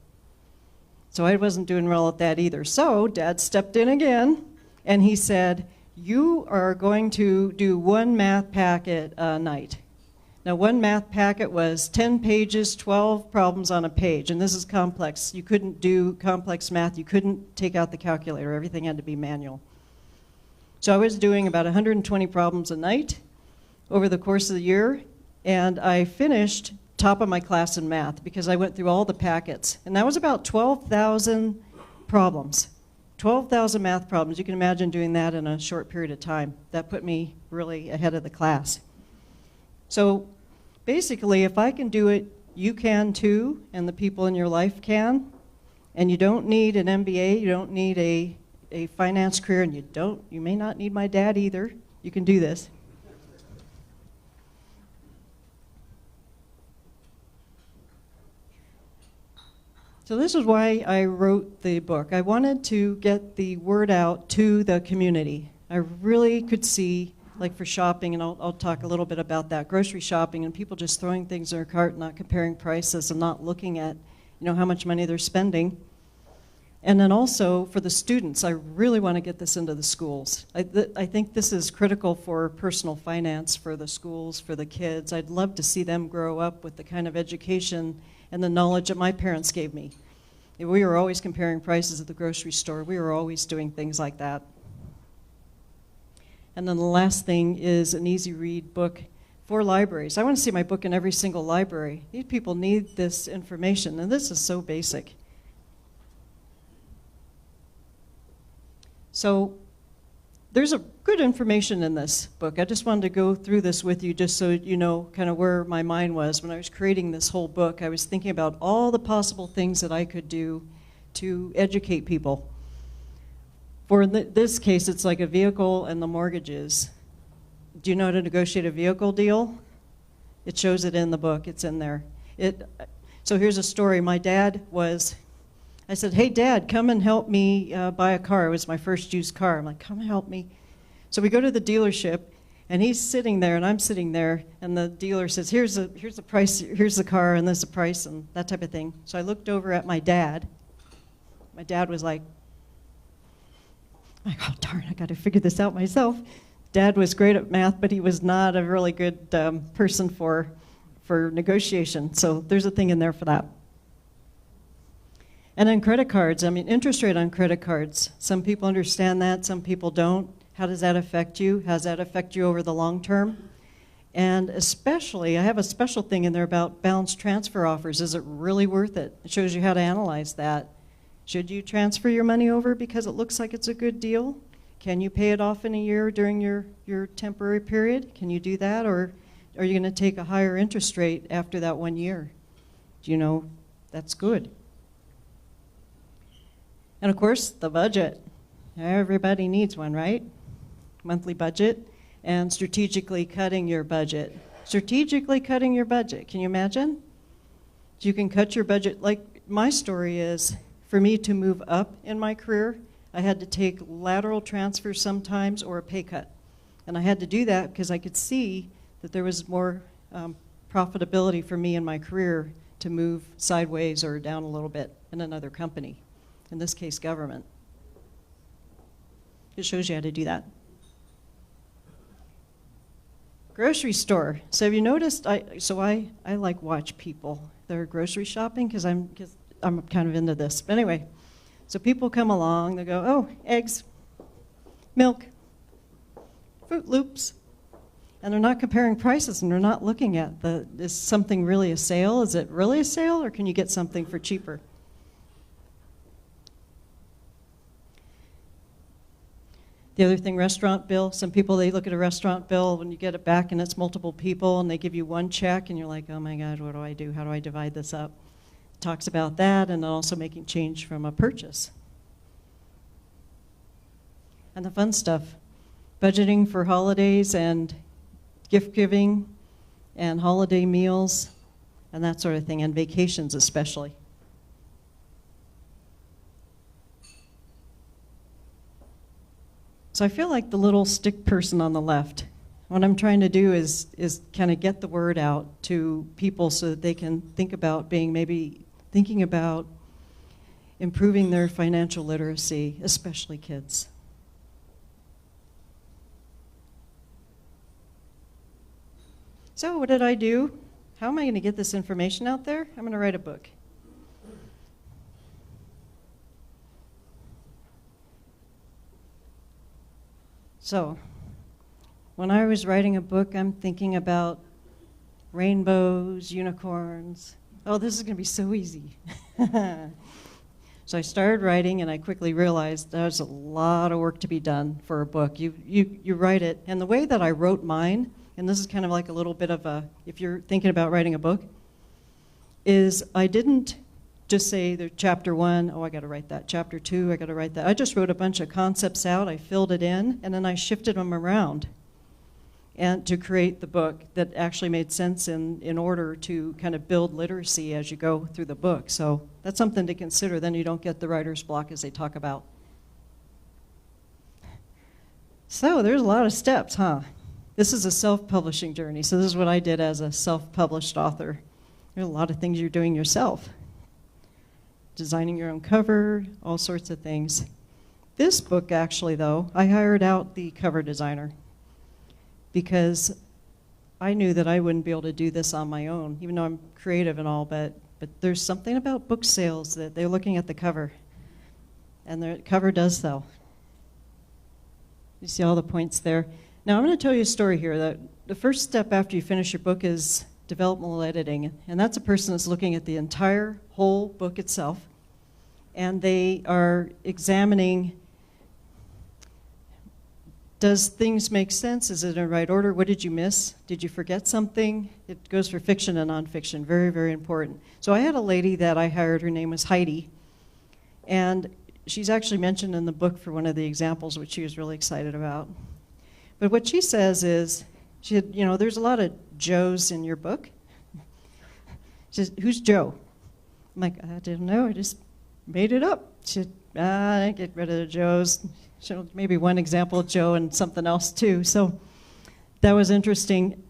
Speaker 4: So I wasn't doing well at that either. So Dad stepped in again, and he said, you are going to do 1 math packet a night. Now, 1 math packet was 10 pages, 12 problems on a page, and this is complex. You couldn't do complex math. You couldn't take out the calculator. Everything had to be manual. So I was doing about 120 problems a night over the course of the year, and I finished top of my class in math because I went through all the packets. And that was about 12,000 problems. 12,000 math problems. You can imagine doing that in a short period of time. That put me really ahead of the class. So basically, if I can do it, you can too, and the people in your life can. And you don't need an MBA, you don't need a finance career, and you may not need my dad either. You can do this. So this is why I wrote the book. I wanted to get the word out to the community. I really could see, like for shopping, and I'll talk a little bit about that, grocery shopping and people just throwing things in their cart, not comparing prices and not looking at, how much money they're spending. And then also for the students, I really want to get this into the schools. I think this is critical for personal finance for the schools, for the kids. I'd love to see them grow up with the kind of education and the knowledge that my parents gave me. We were always comparing prices at the grocery store. We were always doing things like that. And then the last thing is an easy read book for libraries. I want to see my book in every single library. These people need this information, and this is so basic. So there's a good information in this book. I just wanted to go through this with you just so you know kind of where my mind was. When I was creating this whole book, I was thinking about all the possible things that I could do to educate people. For this case, it's like a vehicle and the mortgages. Do you know how to negotiate a vehicle deal? It shows it in the book. It's in there. So here's a story. My dad I said, hey, Dad, come and help me buy a car. It was my first used car. I'm like, come and help me. So we go to the dealership, and he's sitting there, and I'm sitting there, and the dealer says, here's the price, here's the car, and there's the price, and that type of thing. So I looked over at my dad. My dad was like, oh, darn, I got to figure this out myself. Dad was great at math, but he was not a really good person for negotiation. So there's a thing in there for that. And then credit cards, interest rate on credit cards. Some people understand that, some people don't. How does that affect you? How does that affect you over the long term? And especially, I have a special thing in there about balance transfer offers. Is it really worth it? It shows you how to analyze that. Should you transfer your money over because it looks like it's a good deal? Can you pay it off in a year during your temporary period? Can you do that? Or are you going to take a higher interest rate after that 1 year? Do you know that's good? And of course, the budget. Everybody needs one, right? Monthly budget and strategically cutting your budget. Strategically cutting your budget. Can you imagine? You can cut your budget. Like my story is, for me to move up in my career, I had to take lateral transfers sometimes or a pay cut. And I had to do that because I could see that there was more profitability for me in my career to move sideways or down a little bit in another company. In this case, government. It shows you how to do that. Grocery store. So have you noticed, I like watch people that are grocery shopping because I'm kind of into this. But anyway, so people come along, they go, oh, eggs, milk, Fruit Loops. And they're not comparing prices and they're not looking at is something really a sale? Is it really a sale or can you get something for cheaper? The other thing, restaurant bill. Some people, they look at a restaurant bill when you get it back and it's multiple people and they give you one check and you're like, oh my God, what do I do? How do I divide this up? It talks about that and also making change from a purchase. And the fun stuff, budgeting for holidays and gift giving and holiday meals and that sort of thing, and vacations especially. So I feel like the little stick person on the left. What I'm trying to do is kind of get the word out to people so that they can think about thinking about improving their financial literacy, especially kids. So what did I do? How am I going to get this information out there? I'm going to write a book. So, when I was writing a book, I'm thinking about rainbows, unicorns. Oh, this is going to be so easy. So I started writing, and I quickly realized there's a lot of work to be done for a book. You write it, and the way that I wrote mine, and this is kind of like a little bit of a, if you're thinking about writing a book, is I didn't just say the chapter 1, oh, I got to write that. Chapter 2, I got to write that. I just wrote a bunch of concepts out, I filled it in, and then I shifted them around and to create the book that actually made sense in order to kind of build literacy as you go through the book. So that's something to consider. Then you don't get the writer's block as they talk about. So there's a lot of steps, huh? This is a self-publishing journey. So this is what I did as a self-published author. There's a lot of things you're doing yourself. Designing your own cover, all sorts of things. This book, actually, though, I hired out the cover designer because I knew that I wouldn't be able to do this on my own, even though I'm creative and all, but there's something about book sales that they're looking at the cover, and the cover does sell. You see all the points there. Now, I'm going to tell you a story here. That the first step after you finish your book is developmental editing, and that's a person that's looking at the entire whole book itself, and they are examining, does things make sense? Is it in the right order? What did you miss? Did you forget something? It goes for fiction and nonfiction, very, very important. So I had a lady that I hired, her name was Heidi, and she's actually mentioned in the book for one of the examples, which she was really excited about. But what she says is, she said, you know, there's a lot of Joes in your book. She says, who's Joe? I'm like, I didn't know, I just made it up. She said, I get rid of the Joes. So maybe one example of Joe and something else too. So that was interesting.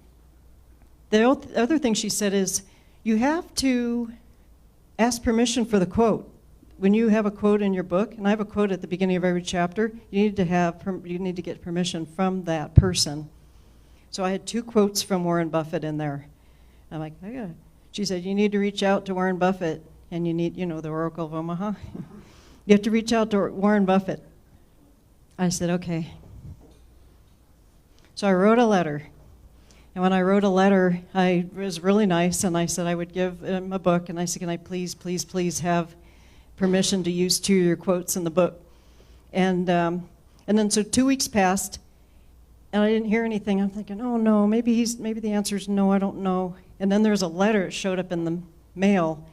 Speaker 4: The other thing she said is, you have to ask permission for the quote. When you have a quote in your book, and I have a quote at the beginning of every chapter, you need to get permission from that person. So I had 2 quotes from Warren Buffett in there. I'm like, oh yeah. She said, you need to reach out to Warren Buffett, and you need, you know, the Oracle of Omaha. You have to reach out to Warren Buffett. I said, okay. So I wrote a letter. And when I wrote a letter, I was really nice, and I said I would give him a book, and I said, can I please, please, please have permission to use 2 of your quotes in the book? And then so 2 weeks passed, and I didn't hear anything. I'm thinking, oh no, maybe the answer is no, I don't know. And then there was a letter that showed up in the mail.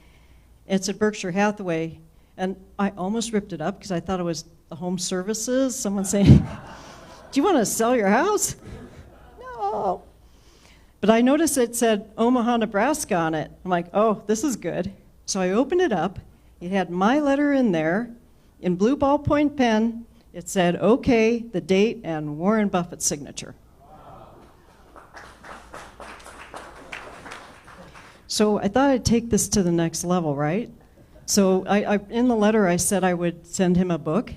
Speaker 4: It said Berkshire Hathaway, and I almost ripped it up because I thought it was the home services, someone saying, do you want to sell your house? No. But I noticed it said Omaha, Nebraska on it. I'm like, oh, this is good. So I opened it up. It had my letter in there in blue ballpoint pen. It said, okay, the date, and Warren Buffett's signature. So I thought I'd take this to the next level, right? So in the letter, I said I would send him a book.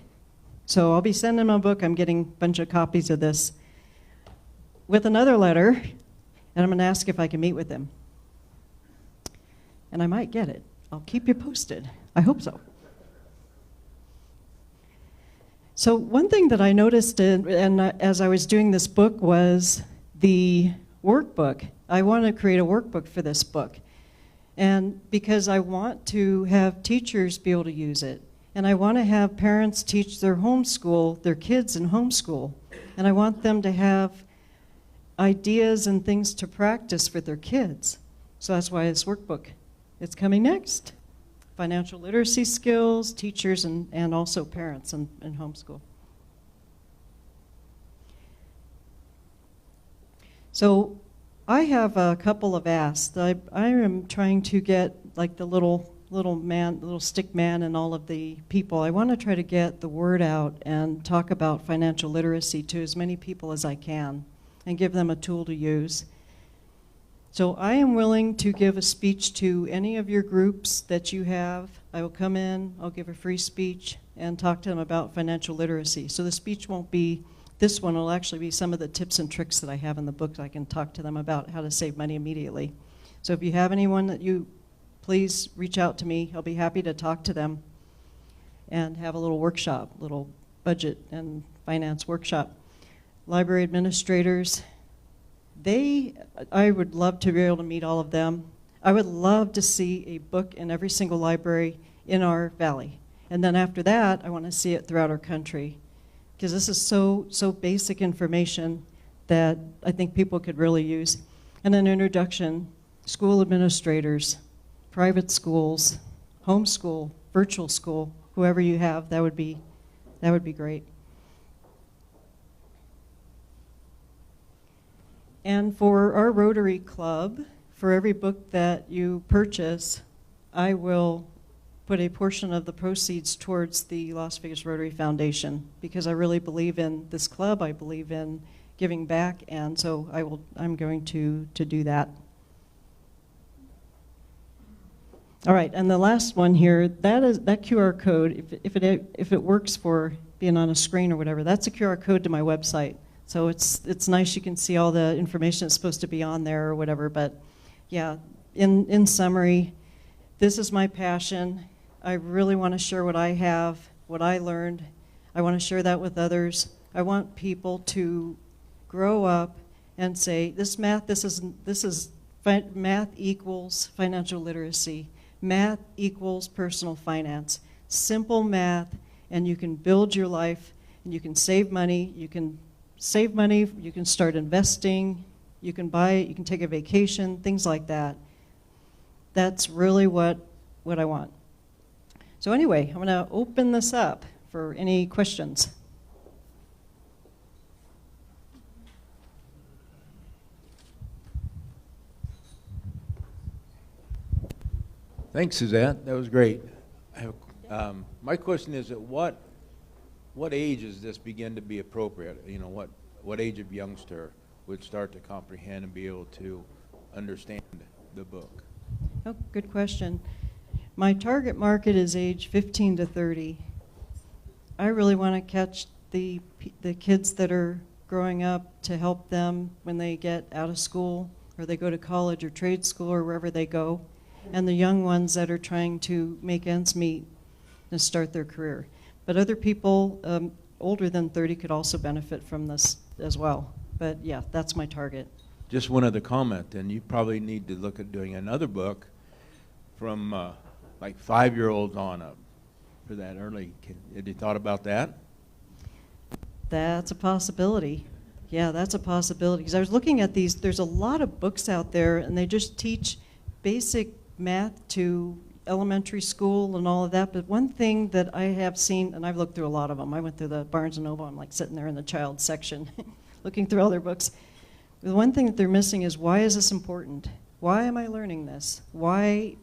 Speaker 4: So I'll be sending him a book. I'm getting a bunch of copies of this with another letter, and I'm going to ask if I can meet with him. And I might get it. I'll keep you posted. I hope so. So one thing that I noticed as I was doing this book was the workbook. I want to create a workbook for this book. And because I want to have teachers be able to use it. And I want to have parents teach their kids in homeschool. And I want them to have ideas and things to practice for their kids. So that's why this workbook is coming next. Financial literacy skills, teachers, and also parents in homeschool. So I have a couple of asks. I am trying to get like the little stick man and all of the people. I want to try to get the word out and talk about financial literacy to as many people as I can and give them a tool to use. So I am willing to give a speech to any of your groups that you have. I will come in, I'll give a free speech and talk to them about financial literacy. So the speech won't be this one, will actually be some of the tips and tricks that I have in the book. I can talk to them about how to save money immediately. So if you have anyone that please reach out to me. I'll be happy to talk to them and have a little workshop, little budget and finance workshop. Library administrators, I would love to be able to meet all of them. I would love to see a book in every single library in our valley. And then after that, I want to see it throughout our country, because this is so basic information that I think people could really use. And an introduction, school administrators, private schools, homeschool, virtual school, whoever you have, that would be great. And for our Rotary Club, for every book that you purchase, I will put a portion of the proceeds towards the Las Vegas Rotary Foundation, because I really believe in this club. I believe in giving back, and so I'm going to do that. All right, and the last one here, that QR code, if it works for being on a screen or whatever, that's a QR code to my website. So it's nice, you can see all the information that's supposed to be on there or whatever. But yeah, in summary, this is my passion. I really want to share what I have, what I learned. I want to share that with others. I want people to grow up and say, math equals financial literacy. Math equals personal finance. Simple math, and you can build your life, and you can save money. You can start investing, you can take a vacation, things like that. That's really what I want. So anyway, I'm going to open this up for any questions.
Speaker 5: Thanks, Suzanne. That was great. My question is, at what age does this begin to be appropriate? You know, what age of youngster would start to comprehend and be able to understand the book?
Speaker 4: Oh, good question. My target market is age 15 to 30. I really want to catch the kids that are growing up, to help them when they get out of school or they go to college or trade school or wherever they go, and the young ones that are trying to make ends meet and start their career. But other people older than 30 could also benefit from this as well. But yeah, that's my target.
Speaker 5: Just one other comment, and you probably need to look at doing another book from like 5-year-olds on up for that early. Have you thought about that?
Speaker 4: That's a possibility. Yeah, that's a possibility. Because I was looking at these, there's a lot of books out there, and they just teach basic math to elementary school and all of that. But one thing that I have seen, and I've looked through a lot of them. I went through the Barnes & Noble. I'm like sitting there in the child section looking through all their books. The one thing that they're missing is, why is this important? Why am I learning this? Why?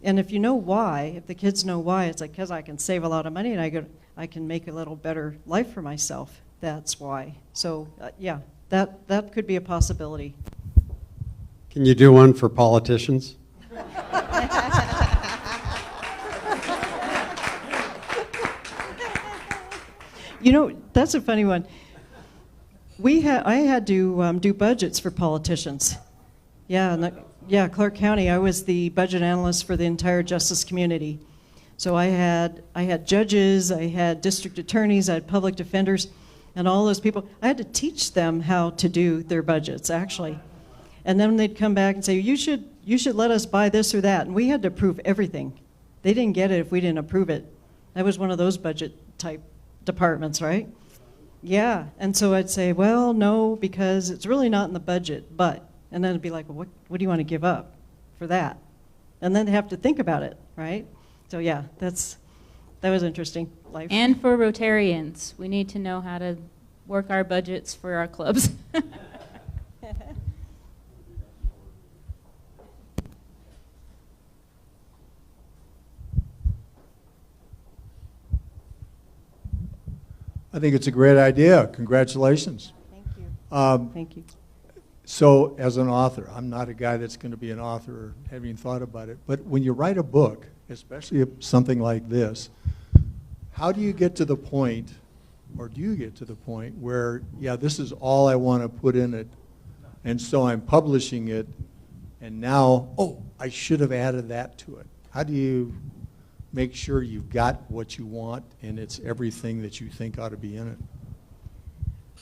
Speaker 4: And if you know why, if the kids know why, it's like, because I can save a lot of money and I can make a little better life for myself. That's why. So yeah, that could be a possibility.
Speaker 20: Can you do one for politicians?
Speaker 4: You know, that's a funny one. I had to do budgets for politicians. Yeah, Clark County, I was the budget analyst for the entire justice community. So I had judges, I had district attorneys, I had public defenders, and all those people. I had to teach them how to do their budgets, actually. And then they'd come back and say, you should let us buy this or that. And we had to approve everything. They didn't get it if we didn't approve it. That was one of those budget type departments, right? Yeah, and so I'd say, well, no, because it's really not in the budget, but. And then it'd be like, well, what do you want to give up for that? And then they have to think about it, right? So yeah, that was interesting. Life.
Speaker 22: And for Rotarians, we need to know how to work our budgets for our clubs.
Speaker 6: I think it's a great idea. Congratulations.
Speaker 4: Thank you. Thank you.
Speaker 6: So as an author, I'm not a guy that's going to be an author or having thought about it, but when you write a book, especially something like this, how do you get to the point, or do you get to the point where, yeah, this is all I want to put in it, and so I'm publishing it, and now, oh, I should have added that to it. How do you make sure you've got what you want and it's everything that you think ought to be in it?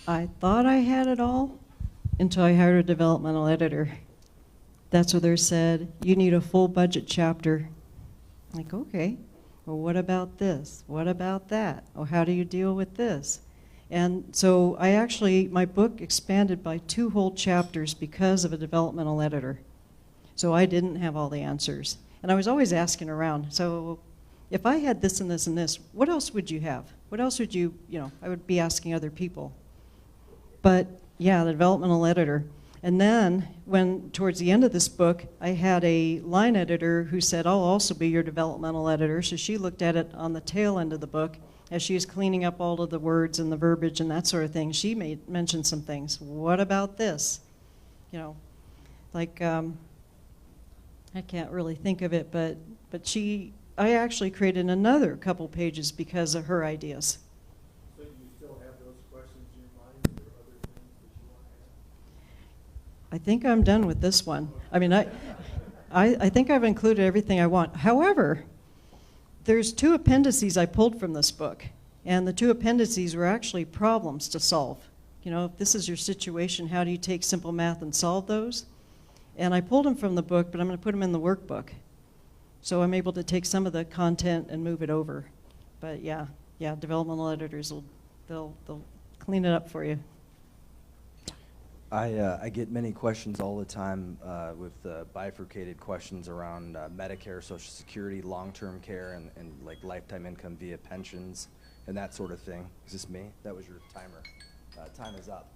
Speaker 4: I thought I had it all until I hired a developmental editor. That's what they said, you need a full budget chapter. I'm like, okay. Well, what about this? What about that? Oh, how do you deal with this? And so my book expanded by 2 whole chapters because of a developmental editor. So I didn't have all the answers. And I was always asking around, so if I had this and this and this, what else would you have? What else would you, I would be asking other people. But yeah, the developmental editor. And then when towards the end of this book, I had a line editor who said, I'll also be your developmental editor. So she looked at it on the tail end of the book as she was cleaning up all of the words and the verbiage and that sort of thing. She mentioned some things. What about this? I can't really think of it, but I actually created another couple pages because of her ideas.
Speaker 7: So do you still have those questions in your mind? Are there other things that you want to ask?
Speaker 4: I think I'm done with this one. I mean, I think I've included everything I want. However, there's 2 appendices I pulled from this book, and the 2 appendices were actually problems to solve. If this is your situation, how do you take simple math and solve those? And I pulled them from the book, but I'm going to put them in the workbook. So I'm able to take some of the content and move it over. But yeah, developmental editors they'll clean it up for you.
Speaker 8: I get many questions all the time with bifurcated questions around Medicare, Social Security, long-term care, and like lifetime income via pensions and that sort of thing. Is this me? That was your timer. Time is up.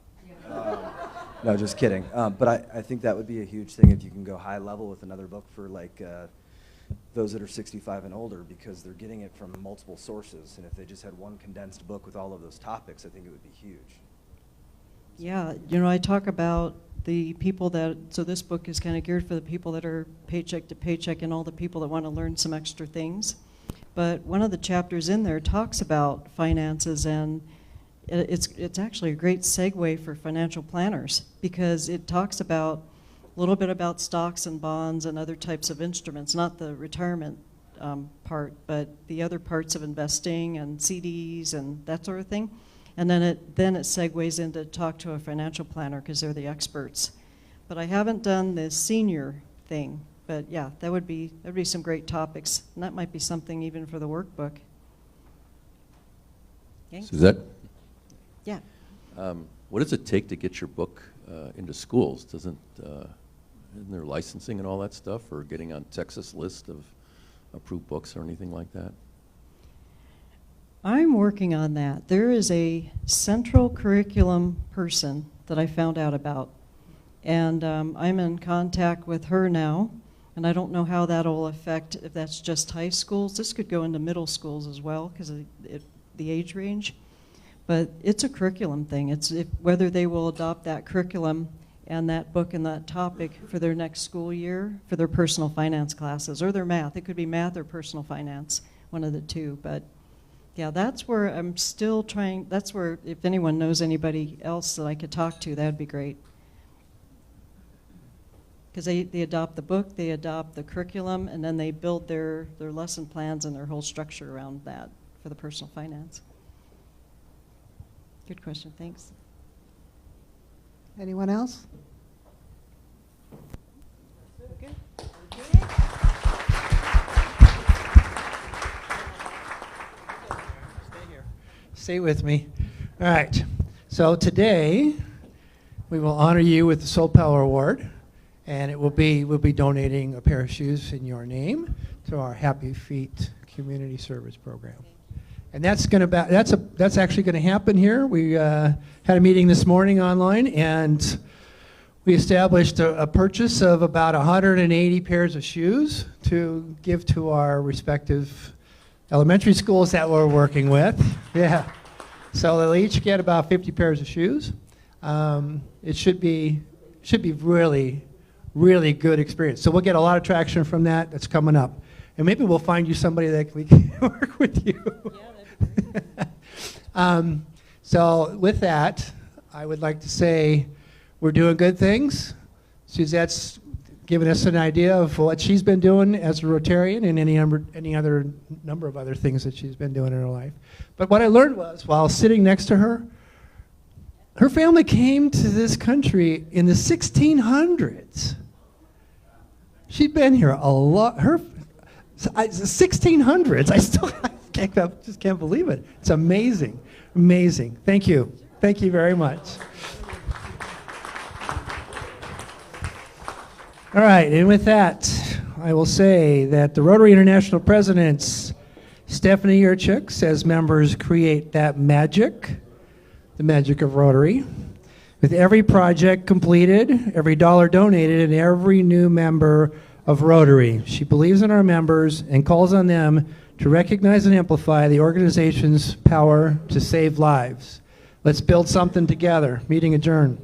Speaker 8: No, just kidding. But I think that would be a huge thing if you can go high level with another book for those that are 65 and older, because they're getting it from multiple sources. And if they just had one condensed book with all of those topics, I think it would be huge.
Speaker 4: Yeah, I talk about the people so this book is kind of geared for the people that are paycheck to paycheck and all the people that want to learn some extra things. But one of the chapters in there talks about finances, and it's actually a great segue for financial planners, because it talks about a little bit about stocks and bonds and other types of instruments, not the retirement part, but the other parts of investing and CDs and that sort of thing. And then it segues into talk to a financial planner, because they're the experts. But I haven't done the senior thing. But yeah, that would be some great topics, and that might be something even for the workbook. Okay.
Speaker 23: Suzette?
Speaker 4: Yeah.
Speaker 23: What does it take to get your book into schools? Isn't there licensing and all that stuff, or getting on Texas list of approved books or anything like that?
Speaker 4: I'm working on that. There is a central curriculum person that I found out about, and I'm in contact with her now, and I don't know how that'll affect, if that's just high schools. This could go into middle schools as well, because of the age range. But it's a curriculum thing. It's whether they will adopt that curriculum and that book and that topic for their next school year, for their personal finance classes, or their math. It could be math or personal finance, one of the two. But yeah, that's where I'm still trying. That's where, if anyone knows anybody else that I could talk to, that would be great. Because they adopt the book, they adopt the curriculum, and then they build their lesson plans and their whole structure around that for the personal finance. Good question, thanks.
Speaker 24: Anyone else?
Speaker 4: Okay.
Speaker 1: Stay with me. All right. So today, we will honor you with the Soul Power Award, and we'll be donating a pair of shoes in your name to our Happy Feet Community Service Program. And that's actually going to happen here. We had a meeting this morning online, and we established a purchase of about 180 pairs of shoes to give to our respective elementary schools that we're working with. Yeah. So they'll each get about 50 pairs of shoes. It should be really, really good experience. So we'll get a lot of traction from that. That's coming up. And maybe we'll find you somebody that we can work with you. So with that, I would like to say we're doing good things. Suzette's given us an idea of what she's been doing as a Rotarian and any other number of other things that she's been doing in her life. But what I learned was, while sitting next to her, her family came to this country in the 1600s. She'd been here a lot. 1600s. I still just can't believe it. It's amazing. Amazing. Thank you. Thank you very much. All right, and with that, I will say that the Rotary International presidents, Stephanie Yurchuk, says members create that magic, the magic of Rotary. With every project completed, every dollar donated, and every new member of Rotary, she believes in our members and calls on them to recognize and amplify the organization's power to save lives. Let's build something together. Meeting adjourned.